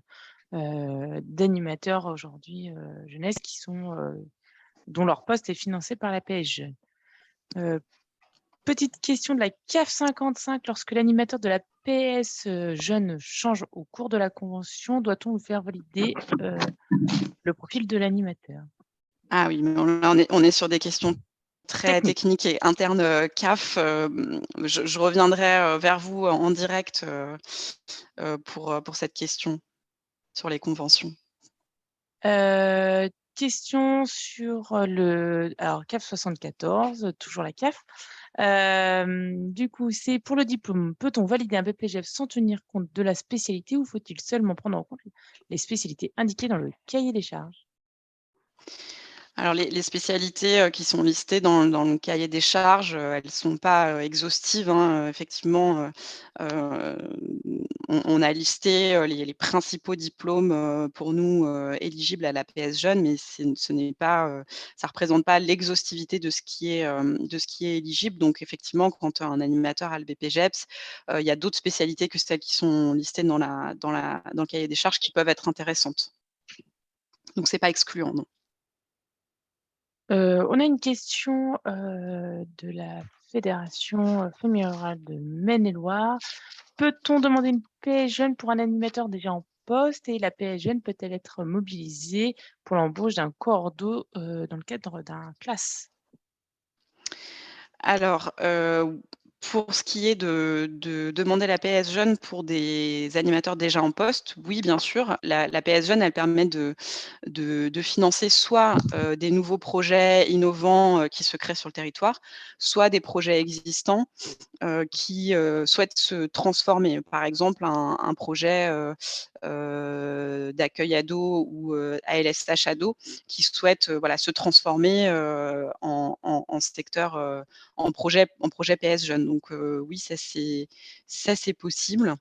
d'animateurs aujourd'hui, jeunesse qui sont, dont leur poste est financé par l'APS Jeunes. Petite question de la CAF 55, lorsque l'animateur de la PS, jeune change au cours de la convention, doit-on lui faire valider, le profil de l'animateur?
Ah oui, mais on est sur des questions très
Technique.
techniques et internes, CAF. Je reviendrai, vers vous en direct, pour cette question sur les conventions.
Question sur, alors CAF 74, toujours la CAF. Du coup, c'est pour le diplôme, peut-on valider un BPGEPS sans tenir compte de la spécialité ou faut-il seulement prendre en compte les spécialités indiquées dans le cahier des charges?
Alors les spécialités, qui sont listées dans le cahier des charges, elles ne sont pas, exhaustives, hein, effectivement, heu, on a listé, les principaux diplômes, pour nous, éligibles à la PS Jeunes, mais ce n'est pas, ça représente pas l'exhaustivité de ce qui est éligible. Donc effectivement, quand un animateur a le BPGEPS, il y a d'autres spécialités que celles qui sont listées dans le cahier des charges qui peuvent être intéressantes. Donc c'est pas excluant, non.
On a une question, de la fédération, Famille rurale de Maine-et-Loire. Peut-on demander une PS jeune pour un animateur déjà en poste et la PS jeune peut-elle être mobilisée pour l'embauche d'un cordeau, dans le cadre d'un classe?
Alors, pour ce qui est de demander la PS jeune pour des animateurs déjà en poste, oui, bien sûr. La PS jeune, elle permet de financer soit, des nouveaux projets innovants, qui se créent sur le territoire, soit des projets existants, qui, souhaitent se transformer. Par exemple, un projet, d'accueil ado ou, ALSH ado qui souhaite, se transformer, en secteur, en projet PS jeune. Donc, oui, ça c'est possible.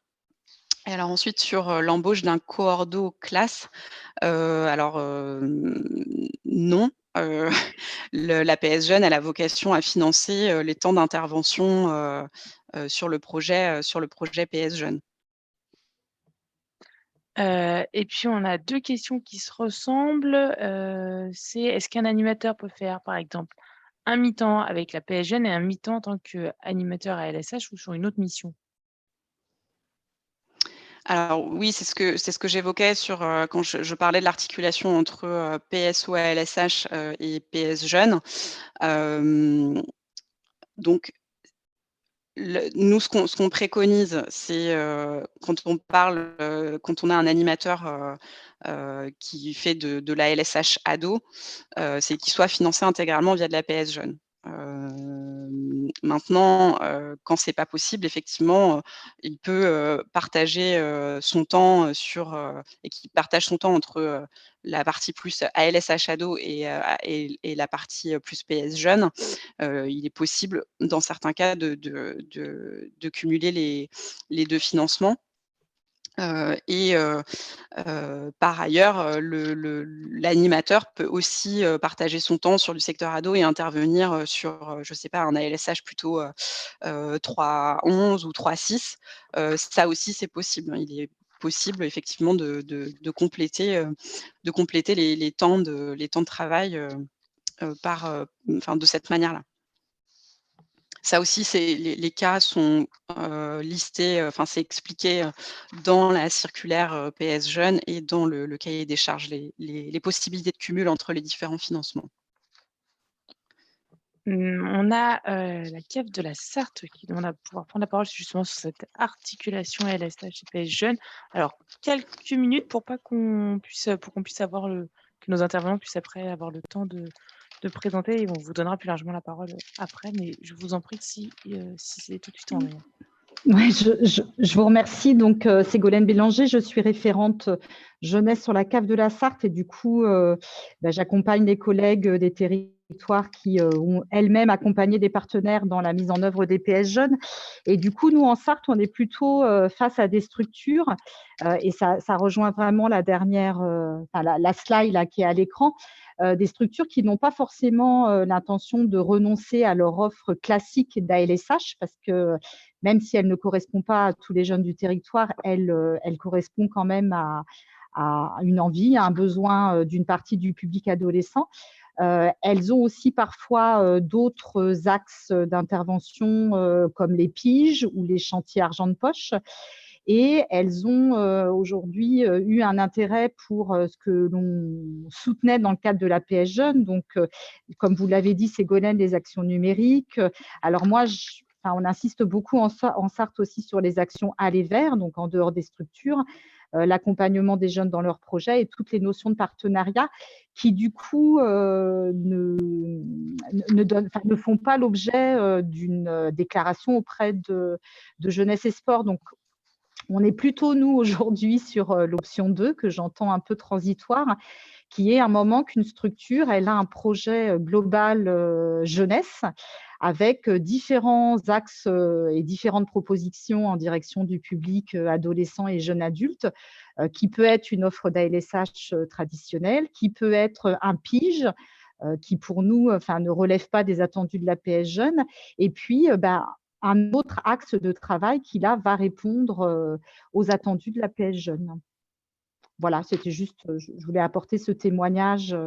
Et alors ensuite sur, l'embauche d'un coordo classe, alors, non, la PS jeune, elle a vocation à financer, les temps d'intervention, sur le projet PS jeune.
Et puis on a 2 questions qui se ressemblent, c'est est-ce qu'un animateur peut faire, par exemple, un mi-temps avec la PS jeune et un mi-temps en tant qu'animateur à LSH ou sur une autre mission?
Alors oui, c'est ce que j'évoquais sur, quand je parlais de l'articulation entre, PSO ALSH, et PS jeunes. Hem, donc nous, ce qu'on préconise, c'est, quand on a un animateur, qui fait de l'ALSH ado, c'est qu'il soit financé intégralement via de la PS jeune. Maintenant, quand c'est pas possible, effectivement, il peut partager son temps et qu'il partage son temps entre la partie plus ALSH ado et la partie plus PS jeune. Il est possible, dans certains cas, de cumuler les 2 financements. Par ailleurs, l'animateur peut aussi partager son temps sur du secteur ado et intervenir sur, je sais pas, un ALSH plutôt 3-11 ou 3-6. Ça aussi, c'est possible, hein. Il est possible effectivement de compléter les temps de travail de cette manière-là. Ça aussi, les cas sont listés, c'est expliqué dans la circulaire PS Jeunes et dans le cahier des charges, les possibilités de cumul entre les différents financements.
On a la CAF de la Sarthe qui demande à pouvoir prendre la parole justement sur cette articulation LSH et PS Jeunes. Alors, quelques minutes pour qu'on puisse avoir que nos intervenants puissent après avoir le temps de présenter et on vous donnera plus largement la parole après, mais je vous en prie si c'est tout de suite en ligne.
Ouais, je vous remercie. Donc, Ségolène Bélanger, je suis référente jeunesse sur la CAF de la Sarthe et du coup, j'accompagne les collègues des territoires qui ont elles-mêmes accompagné des partenaires dans la mise en œuvre des PS Jeunes. Et du coup, nous, en Sarthe, on est plutôt face à des structures et ça rejoint vraiment la dernière, la slide là, qui est à l'écran, des structures qui n'ont pas forcément l'intention de renoncer à leur offre classique d'ALSH parce que même si elle ne correspond pas à tous les jeunes du territoire, elle correspond quand même à une envie, à un besoin d'une partie du public adolescent. Elles ont aussi parfois d'autres axes d'intervention comme les piges ou les chantiers argent de poche. Et elles ont aujourd'hui eu un intérêt pour ce que l'on soutenait dans le cadre de la PS Jeunes. Donc, comme vous l'avez dit, Ségolène, les actions numériques. Alors moi, on insiste beaucoup en Sarthe aussi sur les actions aller vers, donc en dehors des structures, l'accompagnement des jeunes dans leurs projets et toutes les notions de partenariat qui, du coup, ne font pas l'objet d'une déclaration auprès de Jeunesse et Sport. Donc, on est plutôt, nous, aujourd'hui, sur l'option 2, que j'entends un peu transitoire, qui est un moment qu'une structure, elle a un projet global jeunesse avec différents axes et différentes propositions en direction du public adolescent et jeune adulte, qui peut être une offre d'ALSH traditionnelle, qui peut être un PIGE, qui pour nous ne relève pas des attendus de la PS Jeune, et puis un autre axe de travail qui, là, va répondre aux attendus de la PS Jeune. Voilà, c'était juste, je voulais apporter ce témoignage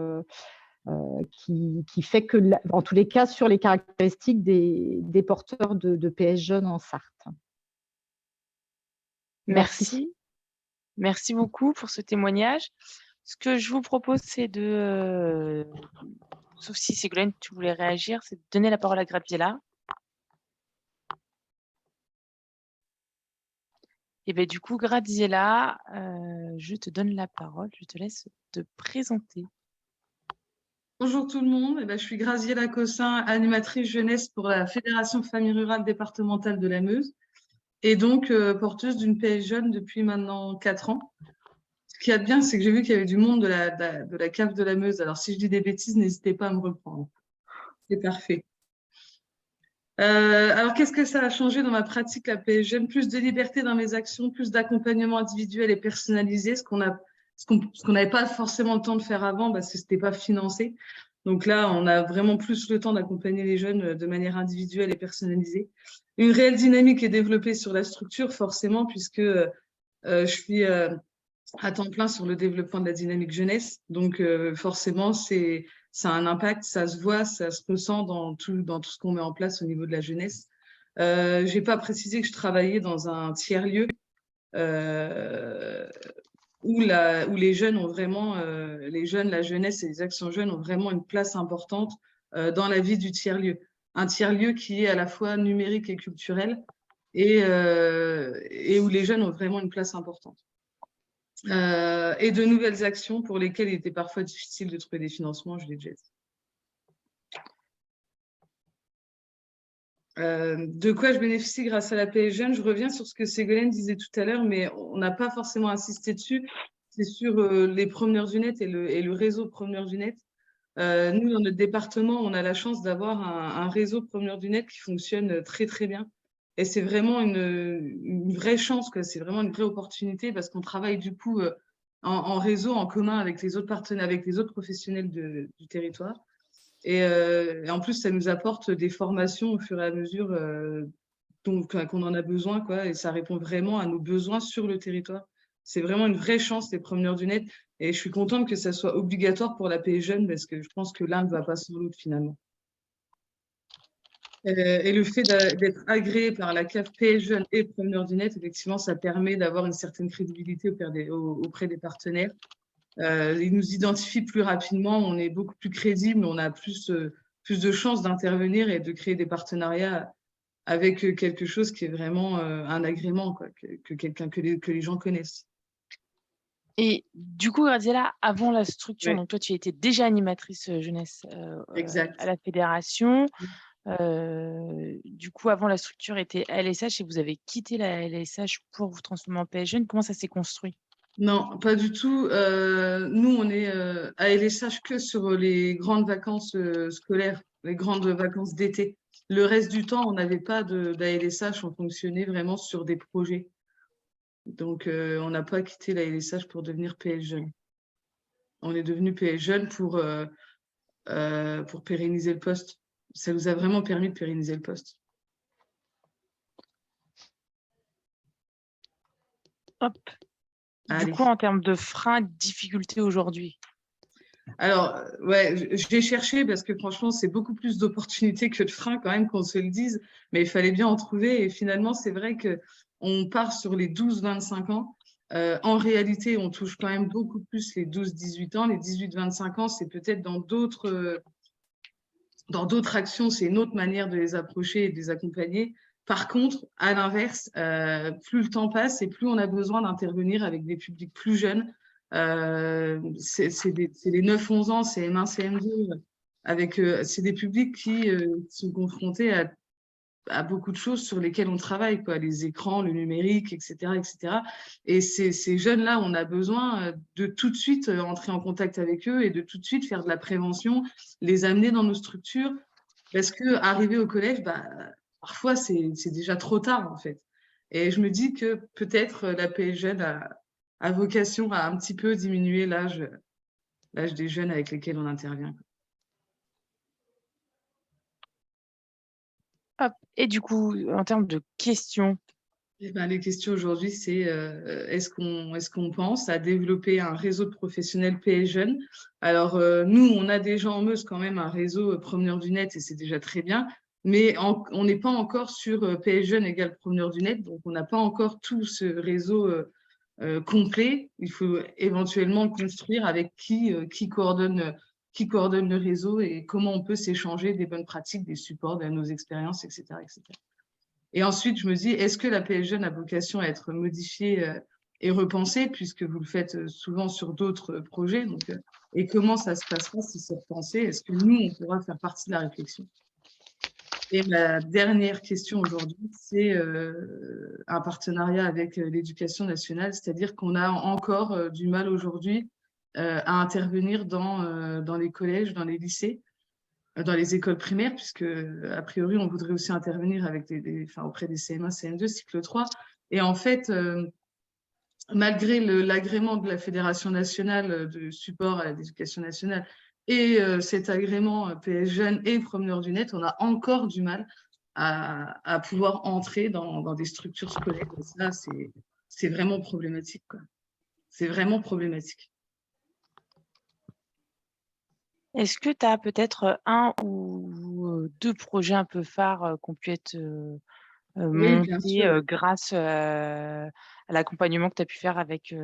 qui fait que, en tous les cas, sur les caractéristiques des porteurs de PS Jeunes en Sarthe.
Merci. Merci beaucoup pour ce témoignage. Ce que je vous propose, c'est sauf si Ségolène, tu voulais réagir, c'est de donner la parole à Graziella. Et bien du coup, Graziella, je te donne la parole, je te laisse te présenter.
Bonjour tout le monde, je suis Graziella Cossin, animatrice jeunesse pour la Fédération Famille Rurale Départementale de la Meuse et donc porteuse d'une PS Jeune depuis maintenant 4 ans. Ce qu'il y a de bien, c'est que j'ai vu qu'il y avait du monde de la CAF de la Meuse. Alors si je dis des bêtises, n'hésitez pas à me reprendre. C'est parfait. Alors, qu'est-ce que ça a changé dans ma pratique, la PS Jeune? Plus de liberté dans mes actions, plus d'accompagnement individuel et personnalisé, ce qu'on n'avait pas forcément le temps de faire avant parce que c'était pas financé. Donc là, on a vraiment plus le temps d'accompagner les jeunes de manière individuelle et personnalisée. Une réelle dynamique est développée sur la structure, forcément, puisque je suis à temps plein sur le développement de la dynamique jeunesse. Donc, forcément, ça a un impact, ça se voit, ça se ressent dans tout ce qu'on met en place au niveau de la jeunesse. Je n'ai pas précisé que je travaillais dans un tiers-lieu où les jeunes ont vraiment, la jeunesse et les actions jeunes ont vraiment une place importante dans la vie du tiers-lieu. Un tiers-lieu qui est à la fois numérique et culturel et où les jeunes ont vraiment une place importante. Et de nouvelles actions pour lesquelles il était parfois difficile de trouver des financements, je l'ai déjà dit. De quoi je bénéficie grâce à la PS Jeune? Je reviens sur ce que Ségolène disait tout à l'heure, mais on n'a pas forcément insisté dessus. C'est sur les promeneurs du net et le réseau promeneurs du net. Nous, dans notre département, on a la chance d'avoir un réseau promeneurs du net qui fonctionne très, très bien. Et c'est vraiment une vraie chance, quoi. C'est vraiment une vraie opportunité parce qu'on travaille du coup en réseau, en commun avec les autres partenaires, avec les autres professionnels du territoire. Et en plus, ça nous apporte des formations au fur et à mesure qu'on en a besoin, quoi, et ça répond vraiment à nos besoins sur le territoire. C'est vraiment une vraie chance, les promeneurs du net. Et je suis contente que ça soit obligatoire pour la PS Jeune parce que je pense que l'un ne va pas sans l'autre finalement. Et le fait d'être agréé par la CAF PS Jeune et promeneurs du net, effectivement, ça permet d'avoir une certaine crédibilité auprès des partenaires. Ils nous identifient plus rapidement, on est beaucoup plus crédible, on a plus de chances d'intervenir et de créer des partenariats avec quelque chose qui est vraiment un agrément, quoi, quelqu'un que les gens connaissent.
Et du coup, Graziella, avant la structure,
Ouais.
donc toi, tu étais déjà animatrice jeunesse
Exact.
à la fédération. Du coup, avant la structure était LSH et vous avez quitté la LSH pour vous transformer en PS Jeune. Comment ça s'est construit?
Non, pas du tout. Nous, on est à LSH que sur les grandes vacances scolaires, les grandes vacances d'été. Le reste du temps, on n'avait pas d'ALSH, on fonctionnait vraiment sur des projets. Donc, on n'a pas quitté la LSH pour devenir PS Jeune. On est devenu PS Jeune pour pérenniser le poste. Ça nous a vraiment permis de pérenniser le poste.
Hop. Du coup, en termes de freins, difficultés aujourd'hui?
Alors, ouais, je l'ai cherché parce que franchement, c'est beaucoup plus d'opportunités que de freins quand même, qu'on se le dise, mais il fallait bien en trouver. Et finalement, c'est vrai qu'on part sur les 12-25 ans. En réalité, on touche quand même beaucoup plus les 12-18 ans. Les 18-25 ans, c'est peut-être dans d'autres actions, c'est une autre manière de les approcher et de les accompagner. Par contre, à l'inverse, plus le temps passe et plus on a besoin d'intervenir avec des publics plus jeunes. C'est les 9-11 ans, c'est M1, CM2. C'est des publics qui sont confrontés à beaucoup de choses sur lesquelles on travaille, quoi, les écrans, le numérique, etc. etc. Et ces jeunes-là, on a besoin de tout de suite entrer en contact avec eux et de tout de suite faire de la prévention, les amener dans nos structures, parce qu'arriver au collège, parfois, c'est déjà trop tard, en fait. Et je me dis que peut-être la PS Jeune a vocation à un petit peu diminuer l'âge des jeunes avec lesquels on intervient.
Hop. Et du coup, en termes de questions?
Les questions aujourd'hui, c'est est-ce qu'on pense à développer un réseau de professionnels PS Jeunes? Alors, nous, on a déjà en Meuse quand même un réseau promeneur du net et c'est déjà très bien, mais on n'est pas encore sur PS Jeunes égale promeneur du net, donc on n'a pas encore tout ce réseau complet. Il faut éventuellement le construire avec qui coordonne le réseau et comment on peut s'échanger des bonnes pratiques, des supports, de nos expériences, etc., etc. Et ensuite, je me dis, est-ce que la PS Jeune a vocation à être modifiée et repensée, puisque vous le faites souvent sur d'autres projets, donc, et comment ça se passera si c'est repensé? Est-ce que nous, on pourra faire partie de la réflexion? Et ma dernière question aujourd'hui, c'est un partenariat avec l'Éducation nationale, c'est-à-dire qu'on a encore du mal aujourd'hui à intervenir dans les collèges, dans les lycées, dans les écoles primaires, puisque a priori, on voudrait aussi intervenir avec auprès des CM1, CM2, cycle 3. Et en fait, malgré l'agrément de la Fédération nationale de support à l'éducation nationale et cet agrément PS Jeunes et promeneurs du net, on a encore du mal à pouvoir entrer dans des structures scolaires. Et ça, c'est vraiment problématique, quoi. C'est vraiment problématique.
Est-ce que tu as peut-être un ou deux projets un peu phares qui ont pu être
Oui, bien
montés
sûr.
grâce à l'accompagnement que tu as pu faire avec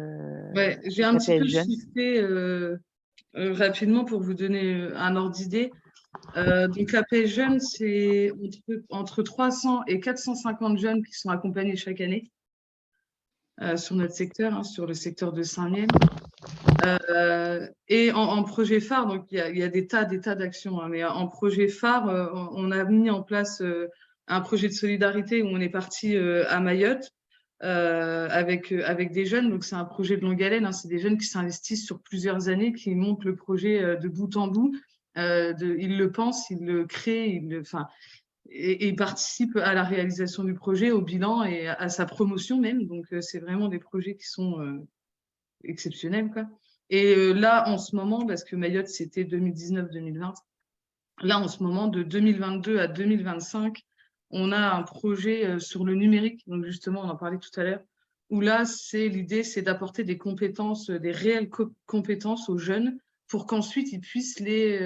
Ouais, j'ai un
la
petit peu
PS Jeune?
shifté rapidement pour vous donner un ordre d'idée. Donc la PS Jeune, c'est entre 300 et 450 jeunes qui sont accompagnés chaque année sur notre secteur, sur le secteur de Saint-Mihiel. Et en projet phare, donc il y a des tas d'actions, mais en projet phare, on a mis en place un projet de solidarité où on est parti à Mayotte avec des jeunes. Donc, c'est un projet de longue haleine, hein. C'est des jeunes qui s'investissent sur plusieurs années, qui montent le projet de bout en bout. Ils le pensent, ils le créent, et ils participent à la réalisation du projet, au bilan et à sa promotion même. Donc, c'est vraiment des projets qui sont exceptionnels, quoi. Et là, en ce moment, parce que Mayotte, c'était 2019-2020, là, en ce moment, de 2022 à 2025, on a un projet sur le numérique. Donc, justement, on en parlait tout à l'heure, où là, l'idée, c'est d'apporter des compétences, des réelles compétences aux jeunes pour qu'ensuite, ils puissent les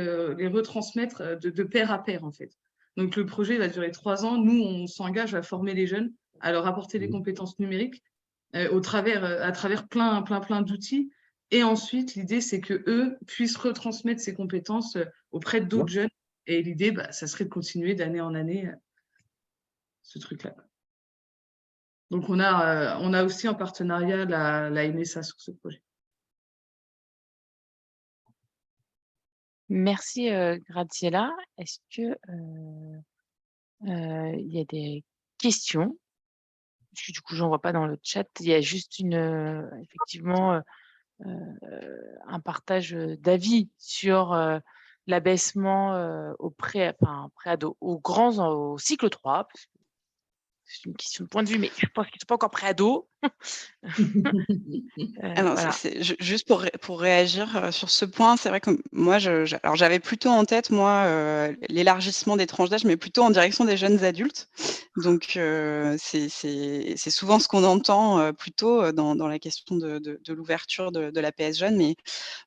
retransmettre de pair à pair, en fait. Donc, le projet va durer 3 ans. Nous, on s'engage à former les jeunes, à leur apporter des compétences numériques à travers plein d'outils. Et ensuite, l'idée, c'est que eux puissent retransmettre ces compétences auprès d'autres jeunes. Et l'idée, ça serait de continuer d'année en année ce truc-là. Donc, on a aussi en partenariat la MSA sur ce projet.
Merci, Graziella. Est-ce que il y a des questions? Parce que du coup, j'en vois pas dans le chat. Il y a juste effectivement, un partage d'avis sur l'abaissement au préado, aux grands, au cycle 3. Parce que c'est une question de point de vue, mais je pense qu'ils ne sont pas encore préados.
Alors,
Voilà.
juste pour réagir sur ce point, c'est vrai que moi, alors j'avais plutôt en tête, moi, l'élargissement des tranches d'âge, mais plutôt en direction des jeunes adultes. Donc, c'est souvent ce qu'on entend plutôt dans la question de l'ouverture de la PS Jeune. Mais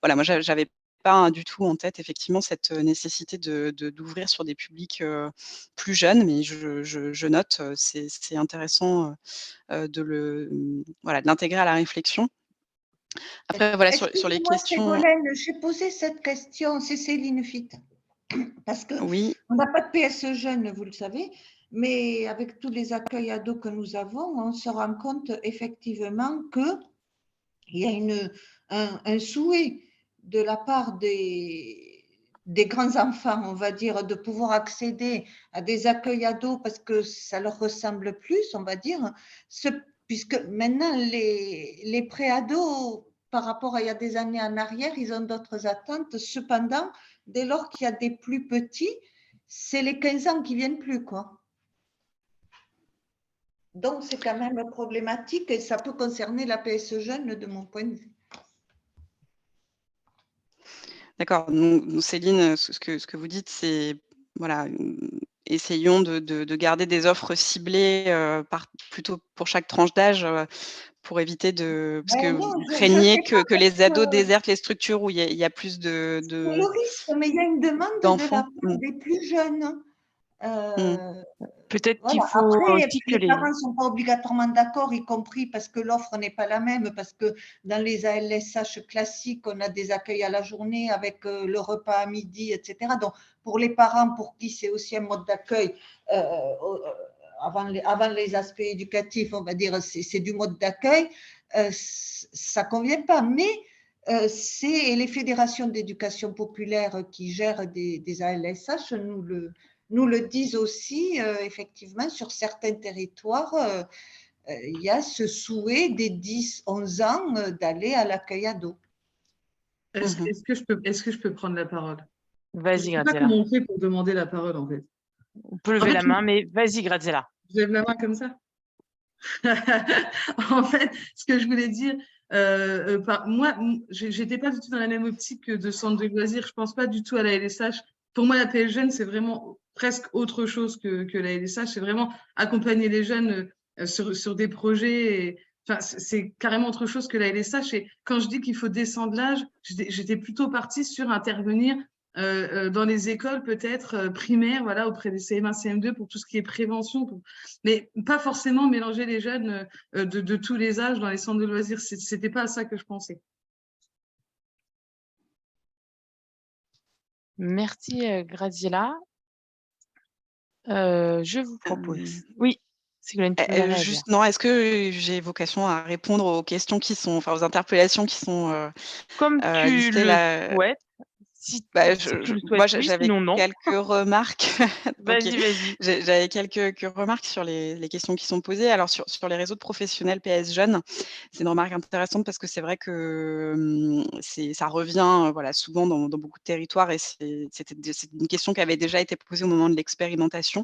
voilà, moi, j'avais pas du tout en tête effectivement cette nécessité d'ouvrir sur des publics plus jeunes, mais je note, c'est intéressant de l'intégrer à la réflexion. Après, voilà, sur les
Excusez-moi,
questions.
Ségolène, j'ai posé cette question, c'est Céline Fitte. Parce qu'on
Oui,
n'a pas de PSE jeune, vous le savez, mais avec tous les accueils ados que nous avons, on se rend compte effectivement qu'il y a un souhait de la part des grands enfants, on va dire, de pouvoir accéder à des accueils ados parce que ça leur ressemble plus, on va dire, puisque maintenant les pré-ados, par rapport à il y a des années en arrière, ils ont d'autres attentes. Cependant, dès lors qu'il y a des plus petits, c'est les 15 ans qui viennent plus, quoi. Donc, c'est quand même problématique et ça peut concerner la PSE jeune de mon point de vue.
d'accord. Donc, Céline, ce que vous dites, c'est voilà, essayons de garder des offres ciblées plutôt pour chaque tranche d'âge pour éviter parce que
Non,
vous
je
craignez
sais pas
que les ados
que
désertent les structures où il y a plus
c'est le risque, mais il y a une demande de la
d'enfants.
part des plus jeunes.
Peut-être qu'il
Voilà.
faut
Après,
aussi que
les parents ne sont pas obligatoirement d'accord, y compris parce que l'offre n'est pas la même, parce que dans les ALSH classiques, on a des accueils à la journée avec le repas à midi, etc. Donc, pour les parents, pour qui c'est aussi un mode d'accueil, avant les aspects éducatifs, on va dire, c'est du mode d'accueil, ça ne convient pas. Mais c'est les fédérations d'éducation populaire qui gèrent des ALSH nous le disent aussi, effectivement, sur certains territoires, il y a ce souhait des 10-11 ans d'aller à l'accueil ado.
Est-ce que je peux prendre la parole? Je ne
Vas-y,
sais pas
Graziella.
comment on fait pour demander la parole, en fait.
On peut lever la main, mais vas-y, Graziella.
Je lève la main comme ça. En fait, ce que je voulais dire, moi, j'étais pas du tout dans la même optique que de centre de loisirs. Je pense pas du tout à la LSH. Pour moi, la PS Jeune, c'est vraiment presque autre chose que la LSH. C'est vraiment accompagner les jeunes sur des projets. C'est carrément autre chose que la LSH. Et quand je dis qu'il faut descendre l'âge, j'étais plutôt partie sur intervenir dans les écoles peut-être primaires, voilà, auprès des CM1, CM2 pour tout ce qui est prévention, mais pas forcément mélanger les jeunes de tous les âges dans les centres de loisirs. C'était pas à ça que je pensais.
Merci, Graziella. Je vous propose. Oui, Ségolène, tu voulais réagir.
Juste, non, est-ce que j'ai vocation à répondre aux questions aux interpellations qui sont
Comme tu
listées
le
là?
souhaites, Si tu le
Moi,
souhaites, oui,
j'avais
sinon non.
quelques remarques. Donc,
Vas-y, vas-y.
j'avais quelques remarques sur les questions qui sont posées. Alors, sur les réseaux de professionnels PS Jeunes, c'est une remarque intéressante parce que c'est vrai que ça revient voilà, souvent dans beaucoup de territoires et c'est une question qui avait déjà été posée au moment de l'expérimentation.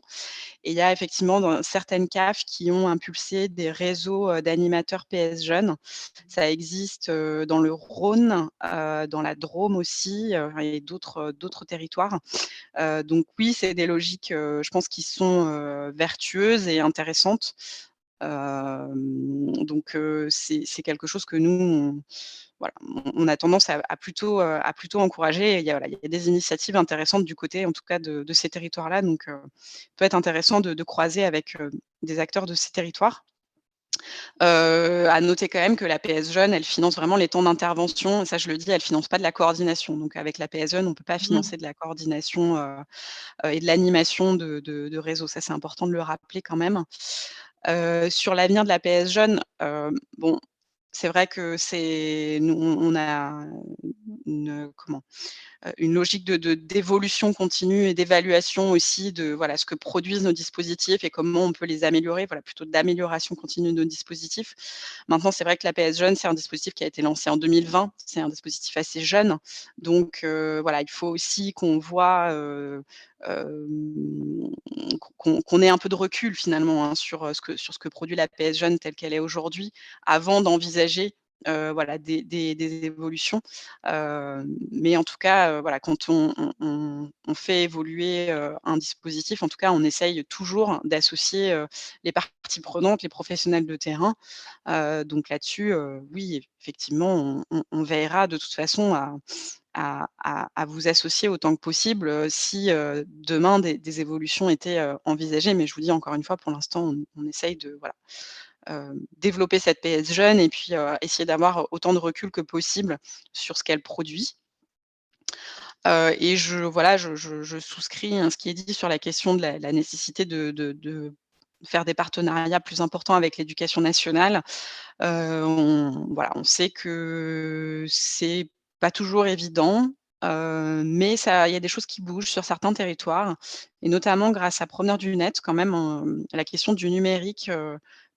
Et il y a effectivement dans certaines CAF qui ont impulsé des réseaux d'animateurs PS Jeunes. Ça existe dans le Rhône, dans la Drôme aussi, et d'autres territoires. Donc oui, c'est des logiques, je pense, qui sont vertueuses et intéressantes. Donc c'est quelque chose que nous, voilà, on a tendance à plutôt encourager. Et il y a des initiatives intéressantes du côté, en tout cas, de ces territoires-là. Donc, peut être intéressant de croiser avec des acteurs de ces territoires. À noter quand même que la PS Jeune, elle finance vraiment les temps d'intervention. Ça, je le dis, elle finance pas de la coordination. Donc, avec la PS Jeune, on peut pas
Mmh.
financer de la coordination et de l'animation de réseaux. Ça, c'est important de le rappeler quand même. Sur l'avenir de la PS Jeune, bon, c'est vrai que nous, on a une logique d'évolution continue et d'évaluation aussi de voilà, ce que produisent nos dispositifs et comment on peut les améliorer, voilà, plutôt d'amélioration continue de nos dispositifs. Maintenant, c'est vrai que la PS Jeune, c'est un dispositif qui a été lancé en 2020, c'est un dispositif assez jeune. Donc voilà, il faut aussi qu'on voit, qu'on ait un peu de recul finalement, hein, sur ce que produit la PS Jeune telle qu'elle est aujourd'hui, avant d'envisager voilà, des évolutions. Mais en tout cas, voilà, quand on fait évoluer un dispositif, en tout cas, on essaye toujours d'associer les parties prenantes, les professionnels de terrain. Donc là-dessus, oui, effectivement, on veillera de toute façon à vous associer autant que possible si demain des évolutions étaient envisagées. Mais je vous dis encore une fois, pour l'instant, on essaye de voilà, développer cette PS jeune et puis essayer d'avoir autant de recul que possible sur ce qu'elle produit. Et je souscris à ce qui est dit sur la question de la nécessité de faire des partenariats plus importants avec l'éducation nationale. On sait que c'est pas toujours évident, mais il y a des choses qui bougent sur certains territoires et notamment grâce à Preneurs du Net quand même, la question du numérique,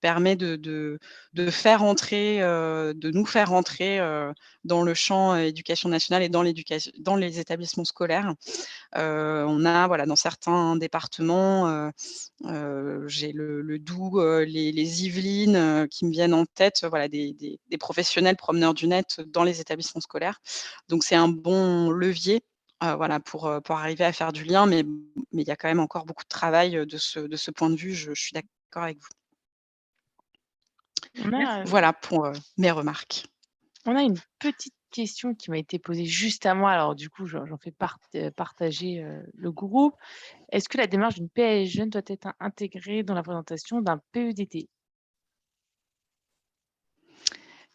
permet de nous faire entrer, dans le champ éducation nationale et dans les établissements scolaires. On a voilà, dans certains départements, j'ai le Doubs, les Yvelines, qui me viennent en tête, voilà, des professionnels promeneurs du net dans les établissements scolaires. Donc c'est un bon levier, voilà, pour arriver à faire du lien, mais il y a quand même encore beaucoup de travail, de ce point de vue, je suis d'accord avec vous.
On a,
Voilà pour, mes remarques.
on a une petite question qui m'a été posée juste à moi, alors du coup, j'en fais partager, le groupe. Est-ce que la démarche d'une PS jeune doit être intégrée dans la présentation d'un PEDT?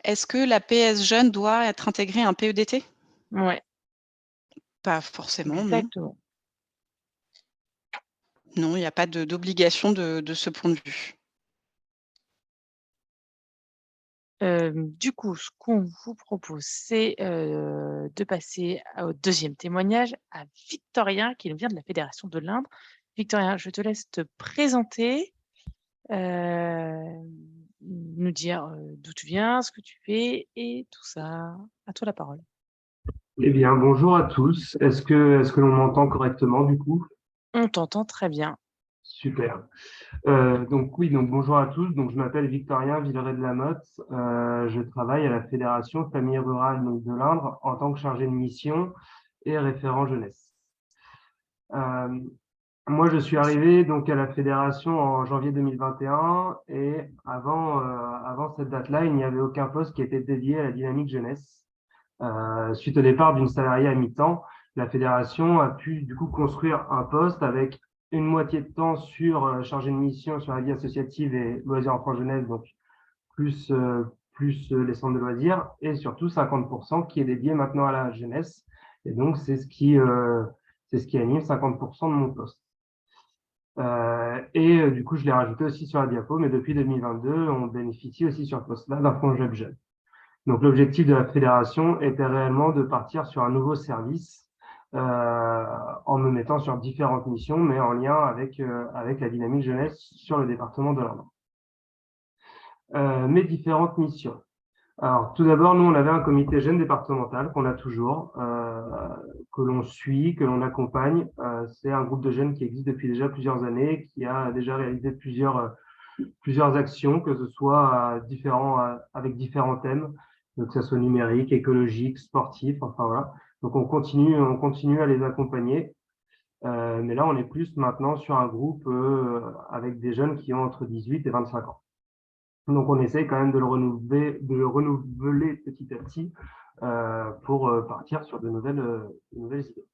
Est-ce que la PS jeune doit être intégrée à un PEDT?
Ouais,
Pas forcément, non.
exactement.
Non, il n'y a pas d'obligation de ce point de vue.
Du coup, ce qu'on vous propose, c'est, de passer au deuxième témoignage, à Victorien, qui nous vient de la Fédération de l'Indre. Victorien, je te laisse te présenter, nous dire, d'où tu viens, ce que tu fais et tout ça. À toi la parole.
Eh bien, bonjour à tous. Est-ce que l'on m'entend correctement du coup?
On t'entend très bien.
Super. Donc bonjour à tous. Donc je m'appelle Victorien Villeray-de-la-Motte. Je travaille à la Fédération Famille Rurale de l'Indre en tant que chargé de mission et référent jeunesse. Moi, je suis arrivé donc à la fédération en janvier 2021 et avant cette date-là, il n'y avait aucun poste qui était dédié à la dynamique jeunesse. Suite au départ d'une salariée à mi-temps, la fédération a pu du coup construire un poste avec une moitié de temps sur chargé de mission sur la vie associative et loisirs enfants jeunesse, donc plus, les centres de loisirs, et surtout 50% qui est dédié maintenant à la jeunesse. Et donc, c'est ce qui anime 50% de mon poste. Du coup, je l'ai rajouté aussi sur la diapo, mais depuis 2022, on bénéficie aussi sur ce poste-là d'un fonds Job Jeune. Donc, l'objectif de la fédération était réellement de partir sur un nouveau service en me mettant sur différentes missions, mais en lien avec la dynamique jeunesse sur le département de l'Indre. Mes différentes missions. Alors, tout d'abord, nous, on avait un comité jeunes départemental qu'on a toujours, que l'on suit, que l'on accompagne. C'est un groupe de jeunes qui existe depuis déjà plusieurs années, qui a déjà réalisé plusieurs actions, que ce soit avec différents thèmes, que ce soit numérique, écologique, sportif, enfin voilà. Donc, on continue à les accompagner. Mais là, on est plus maintenant sur un groupe avec des jeunes qui ont entre 18 et 25 ans. Donc, on essaye quand même de le renouveler petit à petit pour partir sur de nouvelles idées.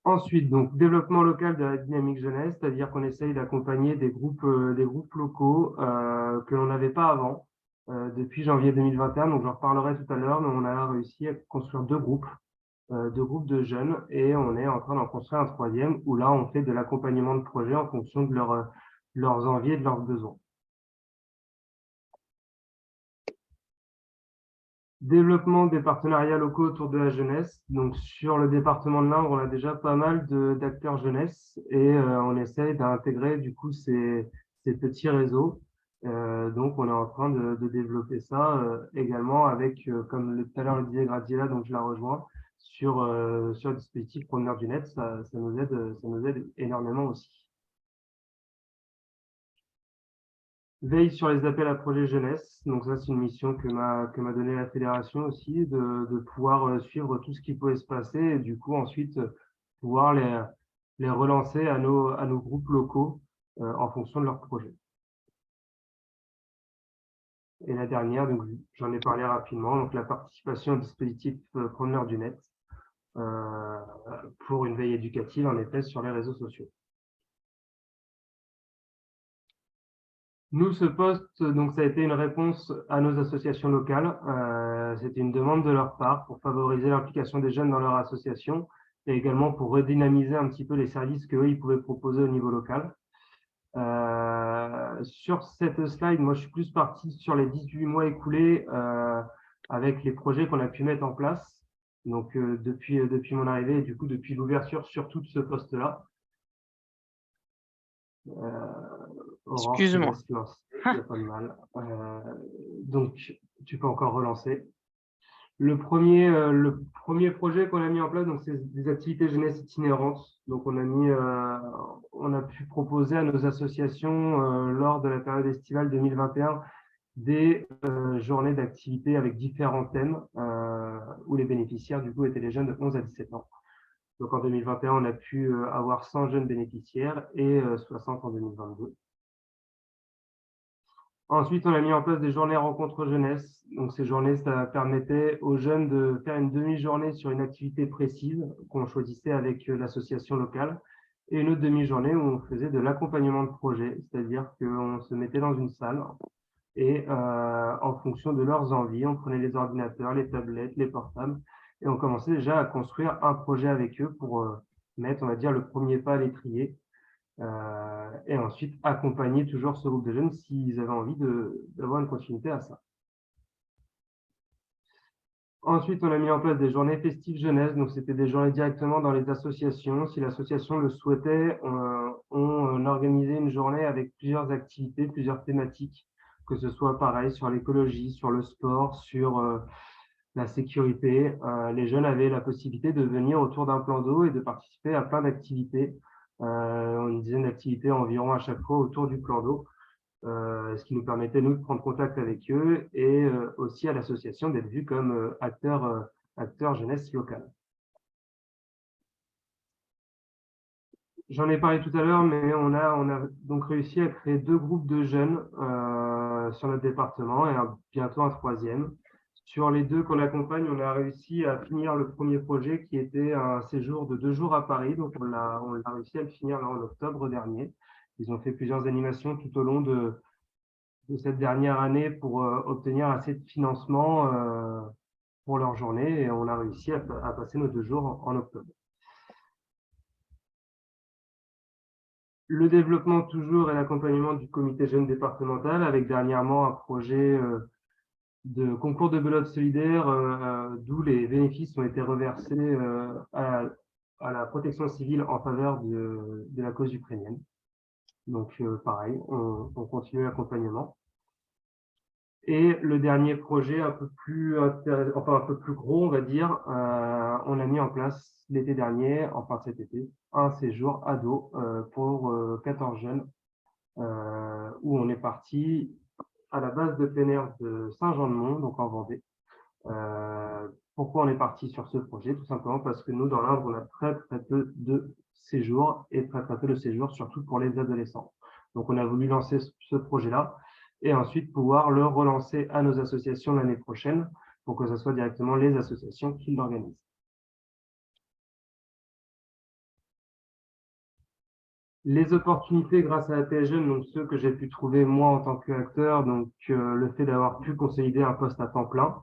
Ensuite, donc, développement local de la dynamique jeunesse, c'est-à-dire qu'on essaye d'accompagner des groupes locaux que l'on n'avait pas avant, depuis janvier 2021. Donc, j'en reparlerai tout à l'heure, mais on a réussi à construire deux groupes de jeunes et on est en train d'en construire un troisième où là, on fait de l'accompagnement de projets en fonction de leurs envies et de leurs besoins. Développement des partenariats locaux autour de la jeunesse. Donc, sur le département de l'Indre, on a déjà pas mal d'acteurs jeunesse et on essaye d'intégrer du coup ces petits réseaux. Donc, on est en train de développer ça également avec, comme tout à l'heure le disait Graziella, donc je la rejoins, sur le dispositif Promeneur du Net. Ça nous aide énormément aussi. Veille sur les appels à projets jeunesse. Donc ça, c'est une mission que m'a donnée la fédération aussi, de pouvoir suivre tout ce qui pouvait se passer et du coup ensuite pouvoir les relancer à nos groupes locaux en fonction de leurs projets. Et la dernière, donc j'en ai parlé rapidement, donc la participation au dispositif Promeneur du Net pour une veille éducative en effet sur les réseaux sociaux. Nous, ce poste, donc, ça a été une réponse à nos associations locales. C'était une demande de leur part pour favoriser l'implication des jeunes dans leur association et également pour redynamiser un petit peu les services qu'eux, ils pouvaient proposer au niveau local. Sur cette slide, moi, je suis plus parti sur les 18 mois écoulés avec les projets qu'on a pu mettre en place. Donc, depuis mon arrivée et du coup, depuis l'ouverture surtout de ce poste-là.
Excuse-moi.
Il n'y a pas de mal. Donc, tu peux encore relancer. Le premier projet qu'on a mis en place, donc c'est des activités jeunesse itinérantes. Donc, on a pu proposer à nos associations lors de la période estivale 2021 des journées d'activités avec différents thèmes où les bénéficiaires du coup étaient les jeunes de 11 à 17 ans. Donc en 2021, on a pu avoir 100 jeunes bénéficiaires et 60 en 2022. Ensuite, on a mis en place des journées rencontres jeunesse. Donc, ces journées, ça permettait aux jeunes de faire une demi-journée sur une activité précise qu'on choisissait avec l'association locale et une autre demi-journée où on faisait de l'accompagnement de projet, c'est-à-dire qu'on se mettait dans une salle et en fonction de leurs envies, on prenait les ordinateurs, les tablettes, les portables et on commençait déjà à construire un projet avec eux pour mettre, on va dire, le premier pas à l'étrier. Et ensuite accompagner toujours ce groupe de jeunes s'ils avaient envie d'avoir une continuité à ça. Ensuite, on a mis en place des journées festives jeunesse, donc c'était des journées directement dans les associations. Si l'association le souhaitait, on organisait une journée avec plusieurs activités, plusieurs thématiques, que ce soit pareil sur l'écologie, sur le sport, sur la sécurité. Les jeunes avaient la possibilité de venir autour d'un plan d'eau et de participer à plein d'activités. Une dizaine d'activités environ à chaque fois autour du plan d'eau, ce qui nous permettait, nous, de prendre contact avec eux et aussi à l'association d'être vus comme acteurs jeunesse locale. J'en ai parlé tout à l'heure, mais on a donc réussi à créer 2 groupes de jeunes sur notre département et bientôt un troisième. Sur les 2 qu'on accompagne, on a réussi à finir le premier projet qui était un séjour de 2 jours à Paris. Donc, on a réussi à le finir là, en octobre dernier. Ils ont fait plusieurs animations tout au long de cette dernière année pour obtenir assez de financement pour leur journée. Et on a réussi à passer nos 2 jours en octobre. Le développement toujours et l'accompagnement du comité jeune départemental avec dernièrement un projet de concours de belote solidaire, d'où les bénéfices ont été reversés à la protection civile en faveur de la cause ukrainienne. Donc, pareil, on continue l'accompagnement. Et le dernier projet, un peu plus gros, on va dire, on a mis en place l'été dernier, enfin cet été, un séjour ado pour 14 jeunes, où on est parti à la base de plein air de Saint-Jean-de-Mont, donc en Vendée. Pourquoi on est parti sur ce projet? Tout simplement parce que nous, dans l'Indre, on a très peu de séjours et très peu de séjours, surtout pour les adolescents. Donc, on a voulu lancer ce projet-là et ensuite pouvoir le relancer à nos associations l'année prochaine pour que ce soit directement les associations qui l'organisent. Les opportunités grâce à la PS Jeune, donc ceux que j'ai pu trouver moi en tant qu'acteur, donc le fait d'avoir pu consolider un poste à temps plein,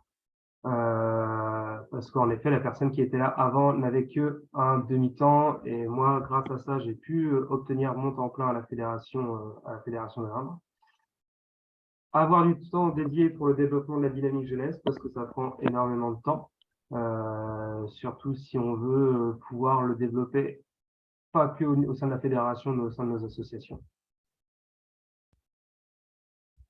parce qu'en effet, la personne qui était là avant n'avait que un demi-temps et moi, grâce à ça, j'ai pu obtenir mon temps plein à la fédération de l'Indre. Avoir du temps dédié pour le développement de la dynamique jeunesse parce que ça prend énormément de temps, surtout si on veut pouvoir le développer pas que au sein de la fédération, mais au sein de nos associations.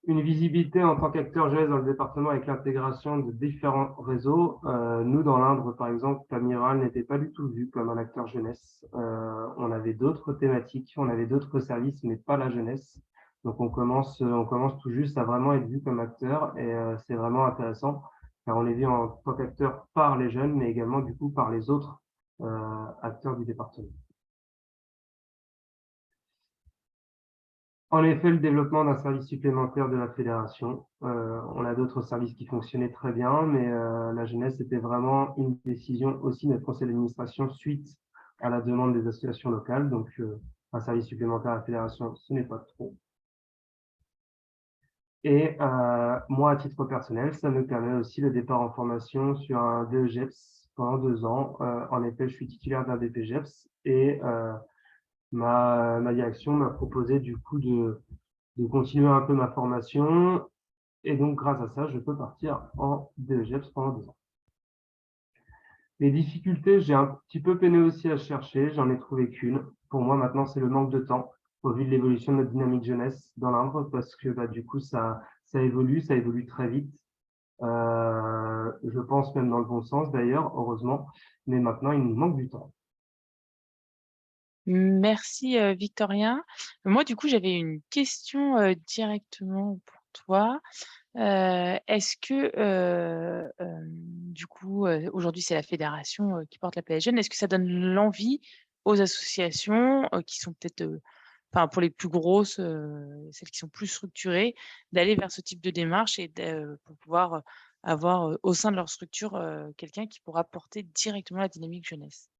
Une visibilité en tant qu'acteur jeunesse dans le département avec l'intégration de différents réseaux. Nous, dans l'Indre, par exemple, l'Amiral n'était pas du tout vu comme un acteur jeunesse. On avait d'autres thématiques, on avait d'autres services, mais pas la jeunesse. Donc, on commence tout juste à vraiment être vu comme acteur et c'est vraiment intéressant car on est vu en tant qu'acteur par les jeunes, mais également du coup par les autres acteurs du département. En effet, le développement d'un service supplémentaire de la fédération. On a d'autres services qui fonctionnaient très bien, mais la jeunesse était vraiment une décision aussi de notre conseil d'administration suite à la demande des associations locales. Donc, un service supplémentaire à la fédération, ce n'est pas trop. Et moi, à titre personnel, ça me permet aussi le départ en formation sur un DEGEPS pendant 2 ans. En effet, je suis titulaire d'un DPGEPS et ma direction m'a proposé du coup de continuer un peu ma formation. Et donc, grâce à ça, je peux partir en DEGEPS pendant 2 ans. Les difficultés, j'ai un petit peu peiné aussi à chercher. J'en ai trouvé qu'une. Pour moi, maintenant, c'est le manque de temps au vu de l'évolution de notre dynamique jeunesse dans l'Indre parce que du coup, ça évolue très vite. Je pense même dans le bon sens d'ailleurs, heureusement. Mais maintenant, il nous manque du temps.
Merci, Victorien. Moi, du coup, j'avais une question, directement pour toi. Est-ce que, du coup, aujourd'hui, c'est la fédération, qui porte la PS Jeune. Est-ce que ça donne l'envie aux associations, qui sont peut-être, enfin, pour les plus grosses, celles qui sont plus structurées, d'aller vers ce type de démarche et pour pouvoir, avoir, au sein de leur structure, quelqu'un qui pourra porter directement la dynamique jeunesse?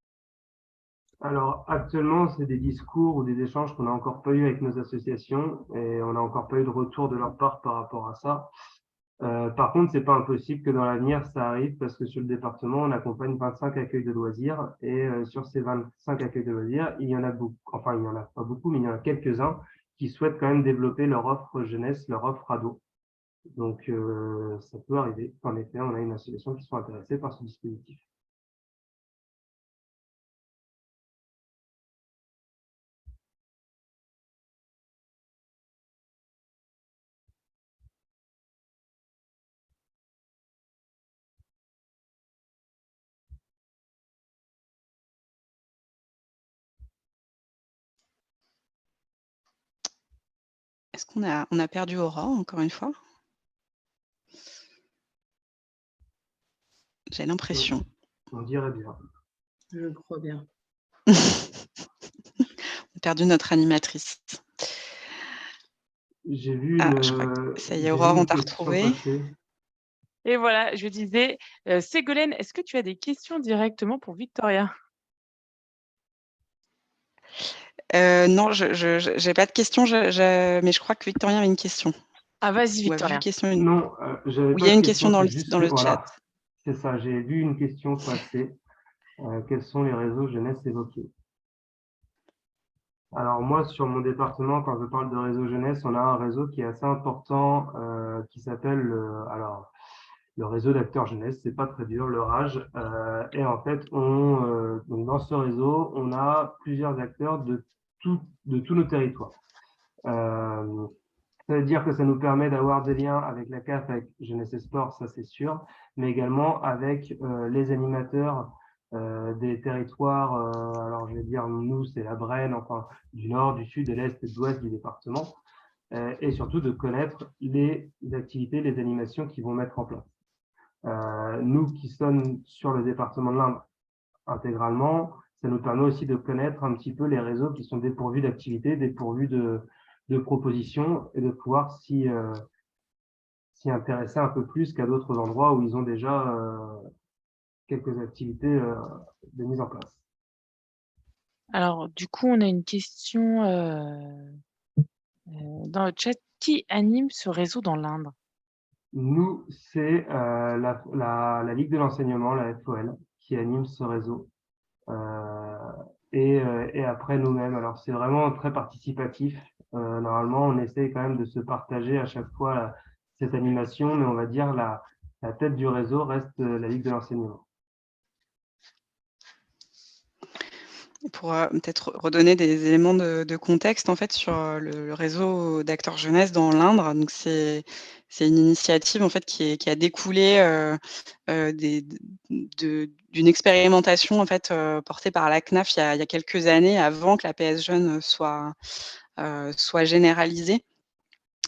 Alors, actuellement, c'est des discours ou des échanges qu'on n'a encore pas eu avec nos associations et on n'a encore pas eu de retour de leur part par rapport à ça. Par contre, c'est pas impossible que dans l'avenir, ça arrive parce que sur le département, on accompagne 25 accueils de loisirs et sur ces 25 accueils de loisirs, il y en a beaucoup, enfin, il y en a pas beaucoup, mais il y en a quelques-uns qui souhaitent quand même développer leur offre jeunesse, leur offre ado. Donc, ça peut arriver. En effet, on a une association qui sont intéressées par ce dispositif.
Est-ce qu'on a perdu Aura encore une fois? J'ai l'impression.
On dirait bien.
Je crois bien.
On a perdu notre animatrice.
J'ai vu
je crois que ça y est, Aurore, on t'a retrouvé.
Et voilà, je disais, Ségolène, est-ce que tu as des questions directement pour Victoria?
Non, j'ai pas de questions, mais je crois que Victorien avait une question.
Ah, vas-y,
Ou a vu
Victoria.
une question.
Non, j'avais
Ou
pas
il y a
de
une question dans
c'est
le
voilà,
chat.
c'est ça, j'ai vu une question passer. Quels sont les réseaux jeunesse évoqués? Alors moi, sur mon département, quand je parle de réseau jeunesse, on a un réseau qui est assez important, qui s'appelle, alors le réseau d'acteurs jeunesse. C'est pas très dur, leur âge. Et en fait, donc dans ce réseau, on a plusieurs acteurs de tous nos territoires. Ça veut dire que ça nous permet d'avoir des liens avec la CAF, avec Jeunesse et Sport, ça c'est sûr, mais également avec les animateurs des territoires. Alors je vais dire, nous c'est la Brenne, enfin du nord, du sud, de l'est et de l'ouest du département, et surtout de connaître les activités, les animations qu'ils vont mettre en place. Nous qui sommes sur le département de l'Indre intégralement, ça nous permet aussi de connaître un petit peu les réseaux qui sont dépourvus d'activités, dépourvus de propositions, et de pouvoir s'y intéresser un peu plus qu'à d'autres endroits où ils ont déjà quelques activités de mise en place.
Alors, du coup, on a une question dans le chat. Qui anime ce réseau dans l'Indre?
Nous, c'est la Ligue de l'enseignement, la FOL, qui anime ce réseau. Et après nous-mêmes. Alors, c'est vraiment très participatif. Normalement, on essaie quand même de se partager à chaque fois cette animation, mais on va dire la tête du réseau reste la Ligue de l'enseignement.
Pour peut-être redonner des éléments de contexte en fait sur le réseau d'acteurs jeunesse dans l'Indre. Donc c'est une initiative en fait qui a découlé d'une expérimentation en fait portée par la CNAF il y a quelques années avant que la PS Jeune soit généralisée.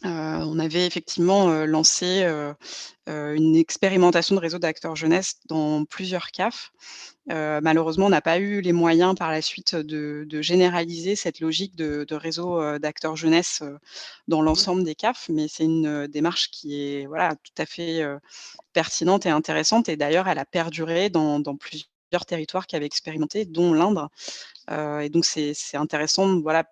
On avait effectivement lancé une expérimentation de réseau d'acteurs jeunesse dans plusieurs CAF. Malheureusement, on n'a pas eu les moyens par la suite de généraliser cette logique de réseau d'acteurs jeunesse dans l'ensemble des CAF, mais c'est une démarche qui est voilà, tout à fait pertinente et intéressante. Et d'ailleurs, elle a perduré dans plusieurs territoires qui avaient expérimenté, dont l'Indre. Et donc, c'est intéressant, voilà,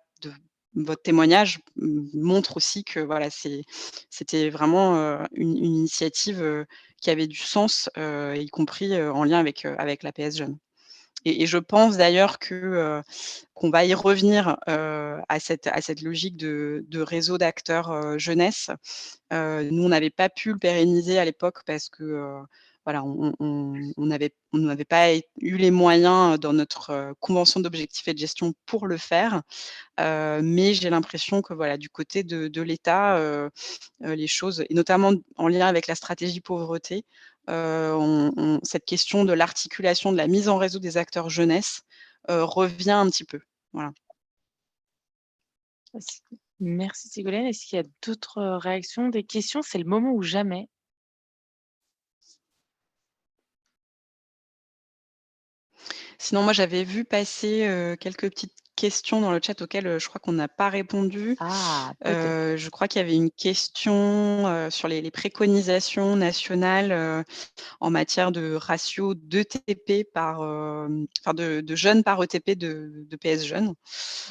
votre témoignage montre aussi que voilà, c'était vraiment une initiative qui avait du sens, y compris en lien avec la PS Jeune. Et je pense d'ailleurs qu'on va y revenir à cette logique de réseau d'acteurs jeunesse. Nous, on n'avait pas pu le pérenniser à l'époque parce que voilà, on n'avait pas eu les moyens dans notre convention d'objectifs et de gestion pour le faire. Mais j'ai l'impression que voilà, du côté de l'État, les choses et notamment en lien avec la stratégie pauvreté, cette question de l'articulation, de la mise en réseau des acteurs jeunesse, revient un petit peu. Voilà.
Merci Ségolène. Est-ce qu'il y a d'autres réactions, des questions? C'est le moment ou jamais.
Sinon, moi, j'avais vu passer quelques petites questions dans le chat auxquelles je crois qu'on n'a pas répondu.
Ah, peut-être.
Je crois qu'il y avait une question sur les préconisations nationales en matière de ratio d'ETP par, enfin de jeunes par ETP de PS Jeunes.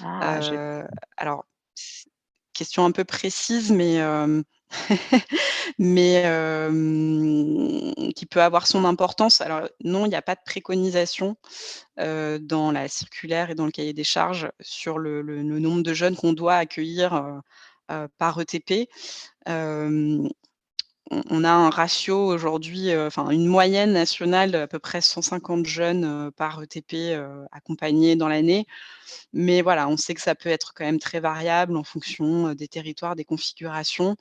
Ah,
Alors, question un peu précise, mais mais qui peut avoir son importance. Alors non, il n'y a pas de préconisation dans la circulaire et dans le cahier des charges sur le nombre de jeunes qu'on doit accueillir par ETP. On a un ratio aujourd'hui, enfin une moyenne nationale d'à peu près 150 jeunes par ETP accompagnés dans l'année. Mais voilà, on sait que ça peut être quand même très variable en fonction des territoires, des configurations.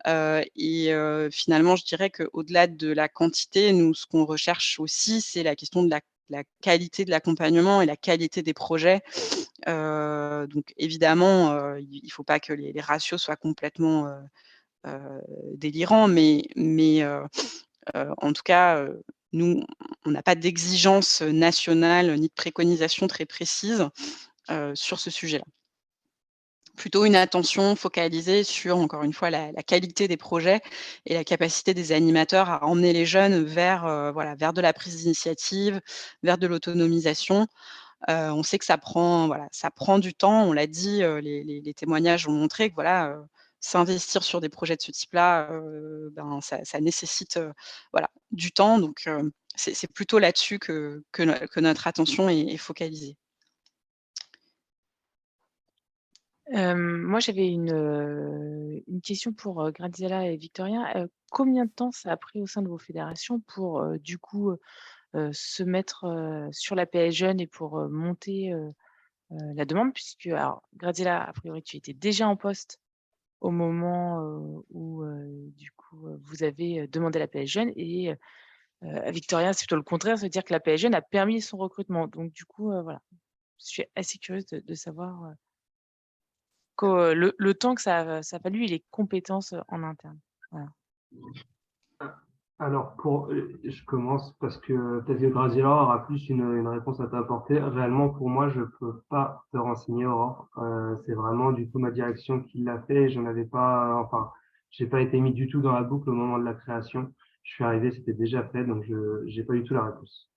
Finalement, je dirais qu'au-delà de la quantité, nous, ce qu'on recherche aussi, c'est la question de la qualité de l'accompagnement et la qualité des projets. Donc évidemment, il ne faut pas que les ratios soient complètement délirants, en tout cas, nous, on n'a pas d'exigence nationale ni de préconisation très précise sur ce sujet-là. Plutôt une attention focalisée sur, encore une fois, la qualité des projets et la capacité des animateurs à emmener les jeunes vers, voilà, vers de la prise d'initiative, vers de l'autonomisation. On sait que ça prend, voilà, ça prend du temps. On l'a dit, les témoignages ont montré que, voilà, s'investir sur des projets de ce type-là, ben, ça nécessite, voilà, du temps. Donc, c'est plutôt là-dessus que notre attention est focalisée.
Moi, j'avais une question pour, Graziella et Victoria. Combien de temps ça a pris au sein de vos fédérations pour, du coup, se mettre, sur la PS Jeune et pour, monter, la demande? Puisque alors Graziella, a priori, tu étais déjà en poste au moment, où, du coup, vous avez, demandé la PS Jeune et Victoria, c'est plutôt le contraire, c'est-à-dire que la PS Jeune a permis son recrutement. Donc du coup, voilà, je suis assez curieuse de savoir, le temps que ça a fallu et les compétences, en interne. Voilà.
Alors, je commence parce que peut-être que Graziella aura plus une réponse à t'apporter. Réellement, pour moi, je peux pas te renseigner, Aurore. C'est vraiment du coup ma direction qui l'a fait. Je n'avais pas, enfin, j'ai pas été mis du tout dans la boucle au moment de la création. Je suis arrivé, c'était déjà fait, donc je j'ai pas du tout la réponse.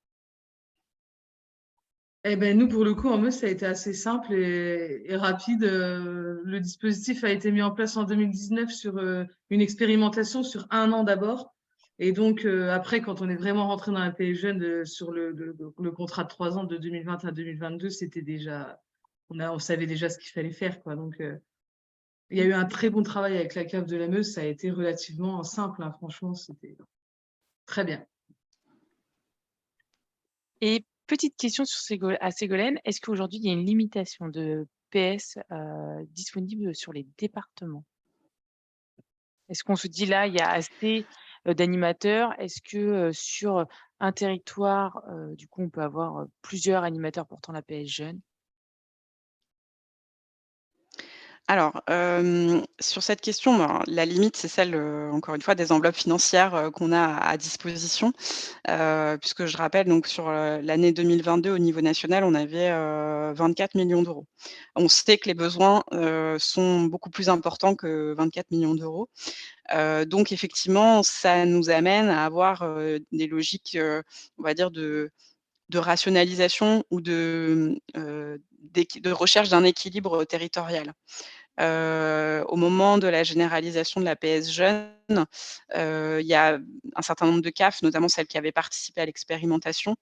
Eh ben, nous, pour le coup, en Meuse, ça a été assez simple et rapide. Le dispositif a été mis en place en 2019 sur une expérimentation sur 1 an d'abord. Et donc, après, quand on est vraiment rentré dans la PS Jeune sur le contrat de 3 ans de 2020 à 2022, c'était déjà, on savait déjà ce qu'il fallait faire, quoi. Donc, il y a eu un très bon travail avec la CAF de la Meuse. Ça a été relativement simple, hein. Franchement, c'était très bien.
Et petite question sur à Ségolène, est-ce qu'aujourd'hui, il y a une limitation de PS, disponible sur les départements? Est-ce qu'on se dit là, il y a assez, d'animateurs? Est-ce que, sur, un territoire, du coup, on peut avoir, plusieurs animateurs portant la PS Jeune?
Alors, sur cette question, ben, la limite, c'est celle, encore une fois, des enveloppes financières, qu'on a à disposition. Puisque je rappelle donc sur, l'année 2022 au niveau national, on avait, 24 millions d'euros. On sait que les besoins, sont beaucoup plus importants que 24 millions d'euros. Donc effectivement, ça nous amène à avoir, des logiques, on va dire de rationalisation ou de recherche d'un équilibre territorial. Au moment de la généralisation de la PS Jeune, il y a un certain nombre de CAF, notamment celles qui avaient participé à l'expérimentation,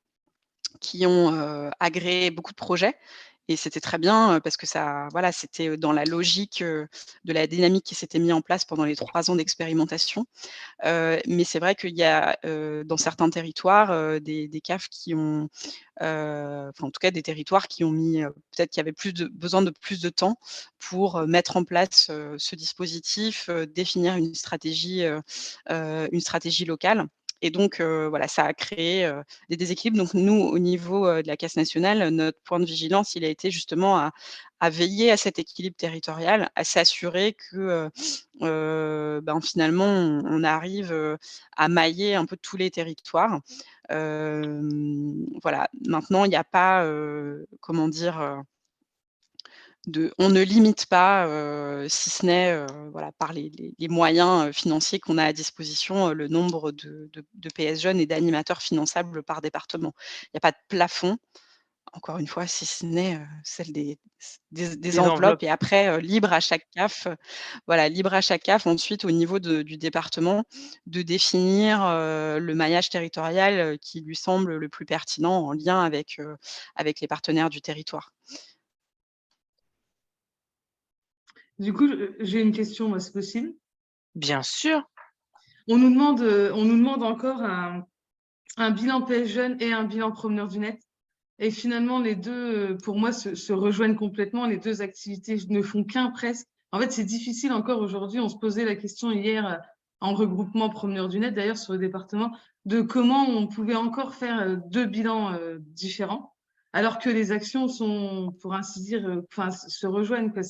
qui ont, agréé beaucoup de projets et c'était très bien, parce que ça voilà, c'était, dans la logique, de la dynamique qui s'était mis en place pendant les 3 ans d'expérimentation. Mais c'est vrai qu'il y a, dans certains territoires, des CAF qui ont, enfin en tout cas des territoires qui ont mis, peut-être qu'il y avait besoin de plus de temps pour, mettre en place, ce dispositif, définir une stratégie locale et donc voilà, ça a créé, des déséquilibres. Donc nous, au niveau, de la caisse nationale, notre point de vigilance, il a été justement à veiller à cet équilibre territorial, à s'assurer que, ben, finalement, on arrive, à mailler un peu tous les territoires. Voilà, maintenant il n'y a pas, comment dire, on ne limite pas, si ce n'est, voilà, par les moyens, financiers qu'on a à disposition, le nombre de PS jeunes et d'animateurs finançables par département. Il n'y a pas de plafond, encore une fois, si ce n'est, celle des
Des
enveloppes
enveloppes.
et après, libre à chaque CAF, voilà, libre à chaque CAF ensuite au niveau du département de définir, le maillage territorial, qui lui semble le plus pertinent en lien avec les partenaires du territoire.
Du coup, j'ai une question, moi, c'est possible?
Bien sûr,
On nous demande encore un bilan PS Jeune et un bilan promeneur du net. Et finalement, les deux, pour moi, se rejoignent complètement. Les deux activités ne font qu'un presque. En fait, c'est difficile encore aujourd'hui. On se posait la question hier en regroupement promeneur du net, d'ailleurs, sur le département, de comment on pouvait encore faire deux bilans différents, alors que les actions sont, pour ainsi dire, enfin, se rejoignent, quoi.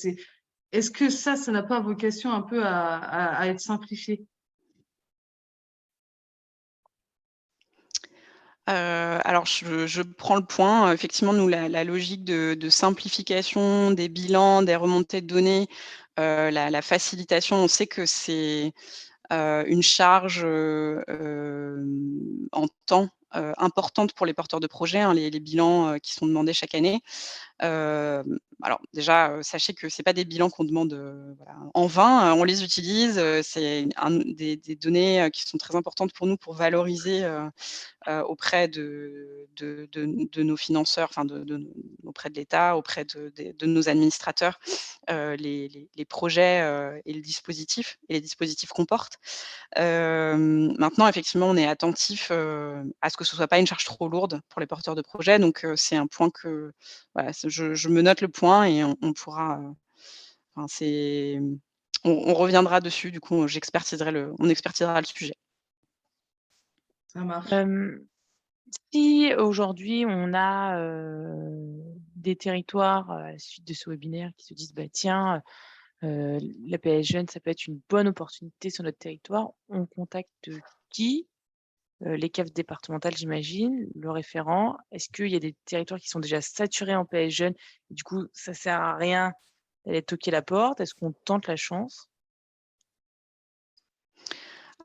Est-ce que ça n'a pas vocation un peu à être simplifié?
Alors je prends le point. Effectivement, nous, la logique de simplification des bilans, des remontées de données, la facilitation, on sait que c'est, une charge, en temps, importante pour les porteurs de projets, hein, les bilans, qui sont demandés chaque année. Alors déjà, sachez que c'est pas des bilans qu'on demande, voilà, en vain, on les utilise, c'est des données, qui sont très importantes pour nous pour valoriser, auprès de nos financeurs, enfin de nos auprès de l'État, auprès de nos administrateurs, les projets et le dispositif et les dispositifs qu'on porte. Maintenant, effectivement, on est attentif à ce que ce soit pas une charge trop lourde pour les porteurs de projets. Donc, c'est un point que voilà, je me note le point et on pourra, enfin, on reviendra dessus. Du coup, on expertisera le sujet.
Ça marche.
Si aujourd'hui on a, des territoires, à la suite de ce webinaire qui se disent: «Bah, tiens, l'APS Jeunes, ça peut être une bonne opportunité sur notre territoire», on contacte qui? Les CAF départementales, j'imagine, le référent. Est-ce qu'il y a des territoires qui sont déjà saturés en PS Jeunes, du coup, ça sert à rien d'aller toquer la porte? Est-ce qu'on tente la chance?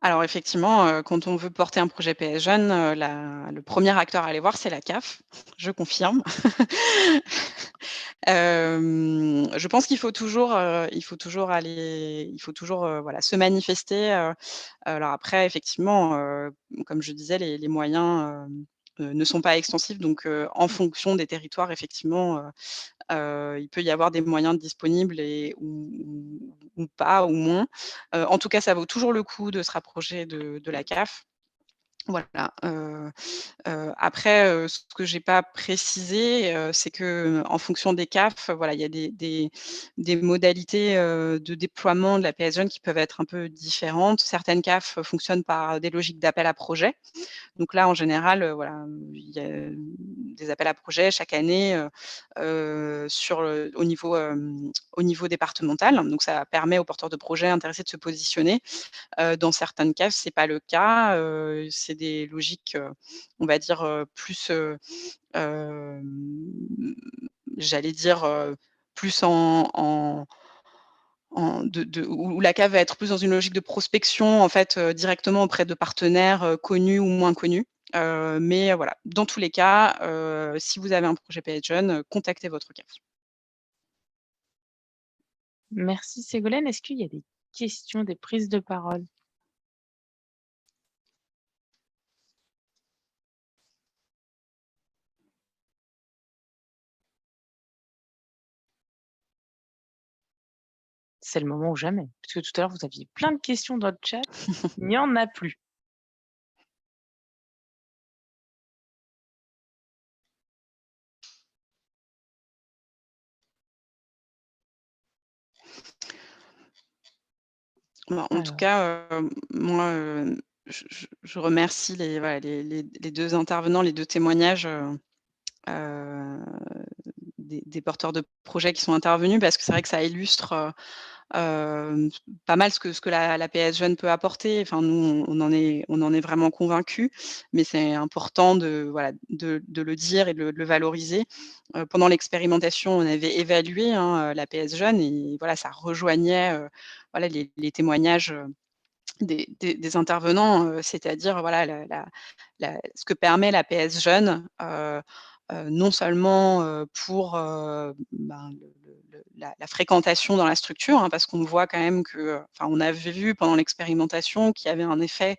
Alors effectivement, quand on veut porter un projet PS Jeunes, le premier acteur à aller voir, c'est la CAF, je confirme. Je pense qu'il faut toujours, voilà, se manifester, alors après effectivement, comme je disais, les moyens, ne sont pas extensifs donc en fonction des territoires effectivement, il peut y avoir des moyens disponibles et ou pas ou moins. En tout cas, ça vaut toujours le coup de se rapprocher de la CAF. Voilà, après, ce que j'ai pas précisé, c'est qu'en fonction des CAF, voilà, il y a des modalités, de déploiement de la PS Jeune qui peuvent être un peu différentes. Certaines CAF fonctionnent par des logiques d'appel à projets. Donc là, en général, voilà, il y a des appels à projets chaque année, au niveau départemental. Donc ça permet aux porteurs de projets intéressés de se positionner. Dans certaines cases, c'est pas le cas, c'est des logiques, on va dire, plus, j'allais dire, plus où la cave va être plus dans une logique de prospection, en fait, directement auprès de partenaires, connus ou moins connus. Mais voilà, dans tous les cas, si vous avez un projet PS Jeune, contactez votre CAF.
Merci Ségolène. Est-ce qu'il y a des questions, des prises de parole? C'est le moment ou jamais, parce que tout à l'heure vous aviez plein de questions dans le chat, il n'y en a plus.
Bah, en tout
Alors,
cas, moi, je remercie les 2 intervenants, les 2 témoignages, heu, des porteurs de projets qui sont intervenus parce que c'est vrai que ça illustre, pas mal ce que la PS Jeune peut apporter. Enfin, nous, on en est vraiment convaincus, mais c'est important de, voilà, de le dire et de le valoriser. Pendant l'expérimentation, on avait évalué, hein, la PS Jeune et voilà, ça rejoignait, voilà, les témoignages, des intervenants, c'est-à-dire voilà ce que permet la PS Jeune, non seulement, pour, ben, la fréquentation dans la structure, hein, parce qu'on voit quand même que, enfin on avait vu pendant l'expérimentation qu'il y avait un effet,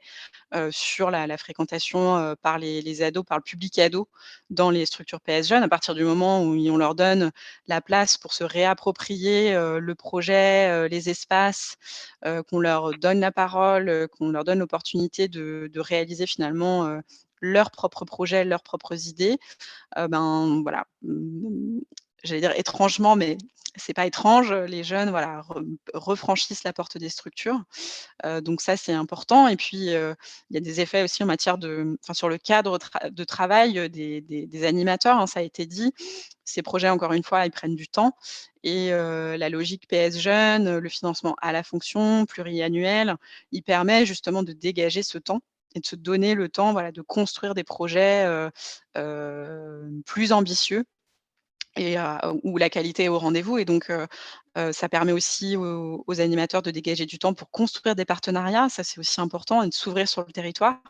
sur la fréquentation, par les ados, par le public ado dans les structures PS Jeunes. À partir du moment où on leur donne la place pour se réapproprier, le projet, les espaces, qu'on leur donne la parole, qu'on leur donne l'opportunité de réaliser finalement, leurs propres projets, leurs propres idées, ben, voilà, j'allais dire étrangement, mais c'est pas étrange, les jeunes, voilà, refranchissent la porte des structures. Donc ça, c'est important et puis, il y a des effets aussi en matière enfin, sur le cadre de travail, des animateurs, hein, ça a été dit. Ces projets, encore une fois, ils prennent du temps et la logique PS Jeunes, le financement à la fonction, pluriannuel, il permet justement de dégager ce temps et de se donner le temps, voilà, de construire des projets, plus ambitieux et où la qualité est au rendez-vous et donc Ça permet aussi aux animateurs de dégager du temps pour construire des partenariats. Ça, c'est aussi important et de s'ouvrir sur le territoire.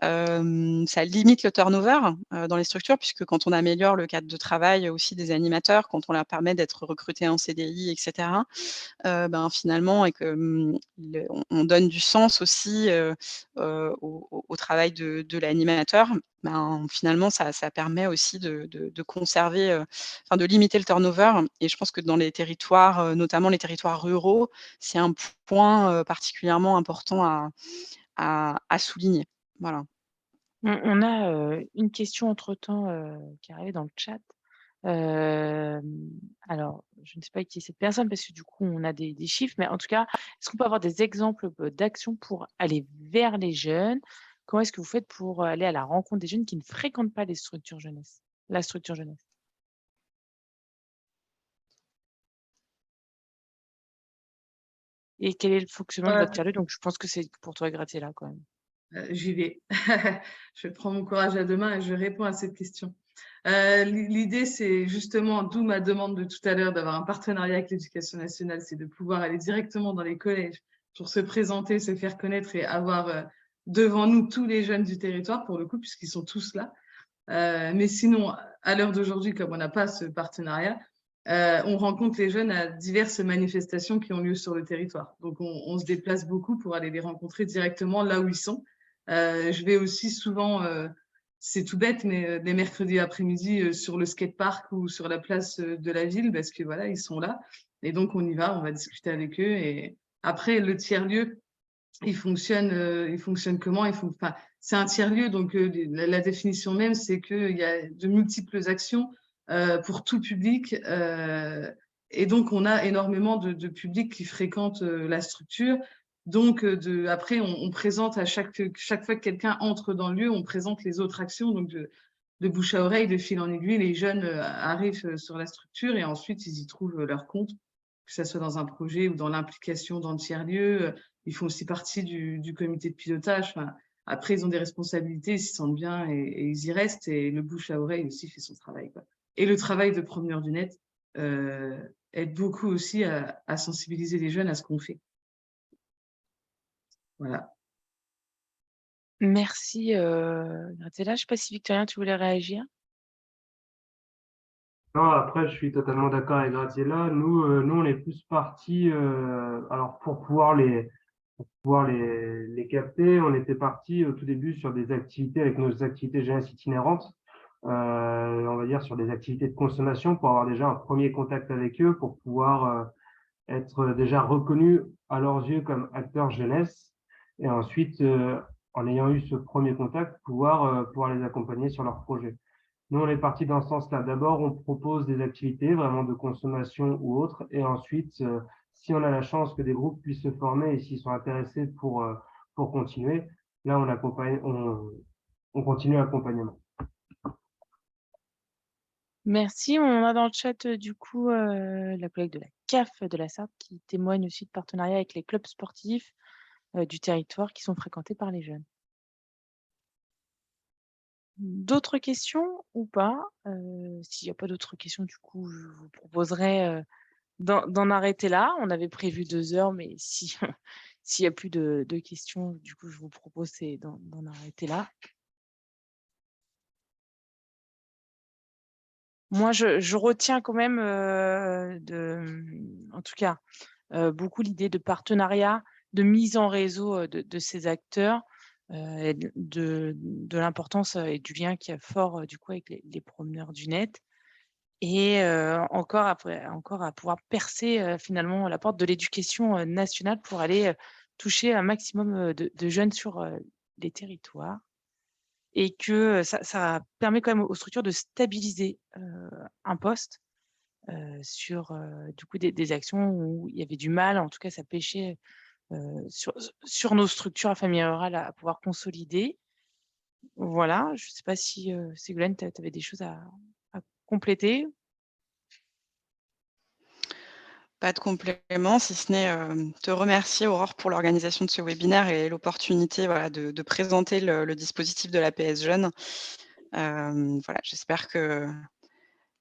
Ça limite le turnover, dans les structures puisque quand on améliore le cadre de travail aussi des animateurs, quand on leur permet d'être recrutés en CDI et cetera, ben, finalement et que, on donne du sens aussi, au travail de l'animateur, ben, finalement ça permet aussi de conserver, enfin de limiter le turnover et je pense que dans les territoires, notamment les territoires ruraux, c'est un point, particulièrement important à souligner. Voilà.
On a, une question entre-temps, qui est arrivée dans le chat. Alors, je ne sais pas qui est cette personne parce que du coup, on a des chiffres, mais en tout cas, est-ce qu'on peut avoir des exemples, d'actions pour aller vers les jeunes? Comment est-ce que vous faites pour aller à la rencontre des jeunes qui ne fréquentent pas les structures jeunesse la structure jeunesse? Et quel est le fonctionnement de votre tiers-lieu? Donc je pense que c'est pour toi, Graziella, quand même.
J'y vais. Je prends mon courage à deux mains et je réponds à cette question. L'idée, c'est justement, d'où ma demande de tout à l'heure d'avoir un partenariat avec l'Éducation nationale, c'est de pouvoir aller directement dans les collèges pour se présenter, se faire connaître et avoir devant nous tous les jeunes du territoire, pour le coup, puisqu'ils sont tous là. Mais sinon, à l'heure d'aujourd'hui, comme on n'a pas ce partenariat, on rencontre les jeunes à diverses manifestations qui ont lieu sur le territoire. Donc, on se déplace beaucoup pour aller les rencontrer directement là où ils sont. Je vais aussi souvent, c'est tout bête, mais les mercredis après-midi sur le skatepark ou sur la place de la ville, parce que voilà, ils sont là. Et donc, on y va, on va discuter avec eux. Et après, le tiers-lieu, il fonctionne comment? Enfin, c'est un tiers-lieu, donc la définition même, c'est qu'il y a de multiples actions pour tout public. Et donc, on a énormément de publics qui fréquentent la structure. Donc, après, on présente à chaque fois que quelqu'un entre dans le lieu, on présente les autres actions. Donc, de bouche à oreille, de fil en aiguille, les jeunes arrivent sur la structure et ensuite, ils y trouvent leur compte, que ce soit dans un projet ou dans l'implication dans le tiers-lieu. Ils font aussi partie du comité de pilotage. Enfin, après, ils ont des responsabilités, ils s'y sentent bien et ils y restent. Et le bouche à oreille aussi fait son travail, quoi. Et le travail de promeneur du net aide beaucoup aussi à sensibiliser les jeunes à ce qu'on fait. Voilà.
Merci, Graziella. Je ne sais pas si Victorien, tu voulais réagir?
Non, après, je suis totalement d'accord avec Graziella. Nous, on est plus partis, alors pour pouvoir les capter, on était partis au tout début sur des activités avec nos activités jeunesse itinérantes, on va dire sur des activités de consommation pour avoir déjà un premier contact avec eux, pour pouvoir être déjà reconnus à leurs yeux comme acteurs jeunesse et ensuite, en ayant eu ce premier contact, pouvoir les accompagner sur leurs projets. Nous, on est parti dans ce sens-là. D'abord, on propose des activités vraiment de consommation ou autres. Et ensuite, si on a la chance que des groupes puissent se former et s'ils sont intéressés pour continuer, là, on continue l'accompagnement.
Merci. On a dans le chat, du coup, la collègue de la CAF de la Sarthe qui témoigne aussi de partenariat avec les clubs sportifs, du territoire qui sont fréquentés par les jeunes. D'autres questions ou pas? S'il n'y a pas d'autres questions, du coup, je vous proposerais, d'en arrêter là. On avait prévu 2 heures, mais si s'il y a plus de questions, du coup, je vous propose c'est d'en arrêter là. Moi, je retiens quand même, en tout cas, beaucoup l'idée de partenariat, de mise en réseau, de ces acteurs, et de l'importance, et du lien qu'il y a fort, du coup, avec les promeneurs du net et encore à pouvoir percer, finalement la porte de l'éducation, nationale pour aller, toucher un maximum, de jeunes sur, les territoires et que, ça permet quand même aux structures de stabiliser, un poste, sur, du coup des actions où il y avait du mal, en tout cas ça pêchait, sur nos structures à famille rurale à pouvoir consolider. Voilà, je ne sais pas si, Ségolène, tu avais des choses à compléter?
Pas de complément, si ce n'est, te remercier Aurore pour l'organisation de ce webinaire et l'opportunité, voilà, de présenter le dispositif de l'APS Jeunes. Voilà, j'espère que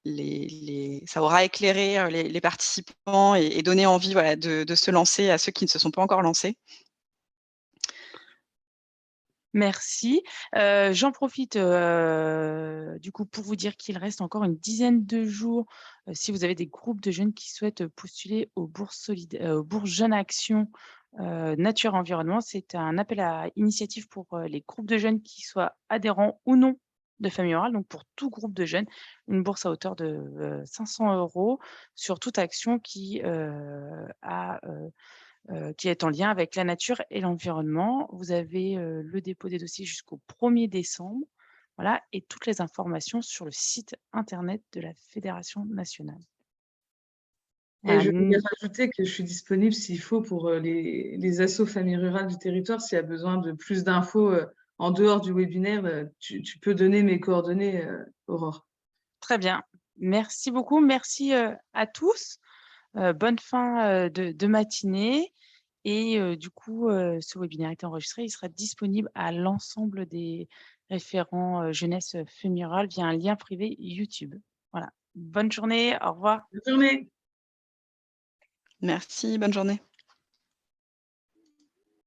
ça aura éclairé les participants et donné envie voilà, de se lancer à ceux qui ne se sont pas encore lancés.
Merci. J'en profite du coup pour vous dire qu'il reste encore une dizaine de jours si vous avez des groupes de jeunes qui souhaitent postuler aux bourses Jeunes Action Nature et Environnement. C'est un appel à initiative pour les groupes de jeunes qui soient adhérents ou non de famille rurale. Donc pour tout groupe de jeunes, une bourse à hauteur de 500 € sur toute action qui est en lien avec la nature et l'environnement. Vous avez le dépôt des dossiers jusqu'au 1er décembre. Voilà, et toutes les informations sur le site internet de la Fédération nationale.
Et je
Voilà.
voulais rajouter que je suis disponible s'il faut pour les assos familles rurales du territoire. S'il y a besoin de plus d'infos en dehors du webinaire, tu peux donner mes coordonnées, Aurore.
Très bien. Merci beaucoup. Merci à tous. Bonne fin de matinée. Et du coup, ce webinaire est enregistré. Il sera disponible à l'ensemble des référents jeunesse famille rurale via un lien privé YouTube. Voilà. Bonne journée. Au revoir.
Bonne journée.
Merci, bonne journée.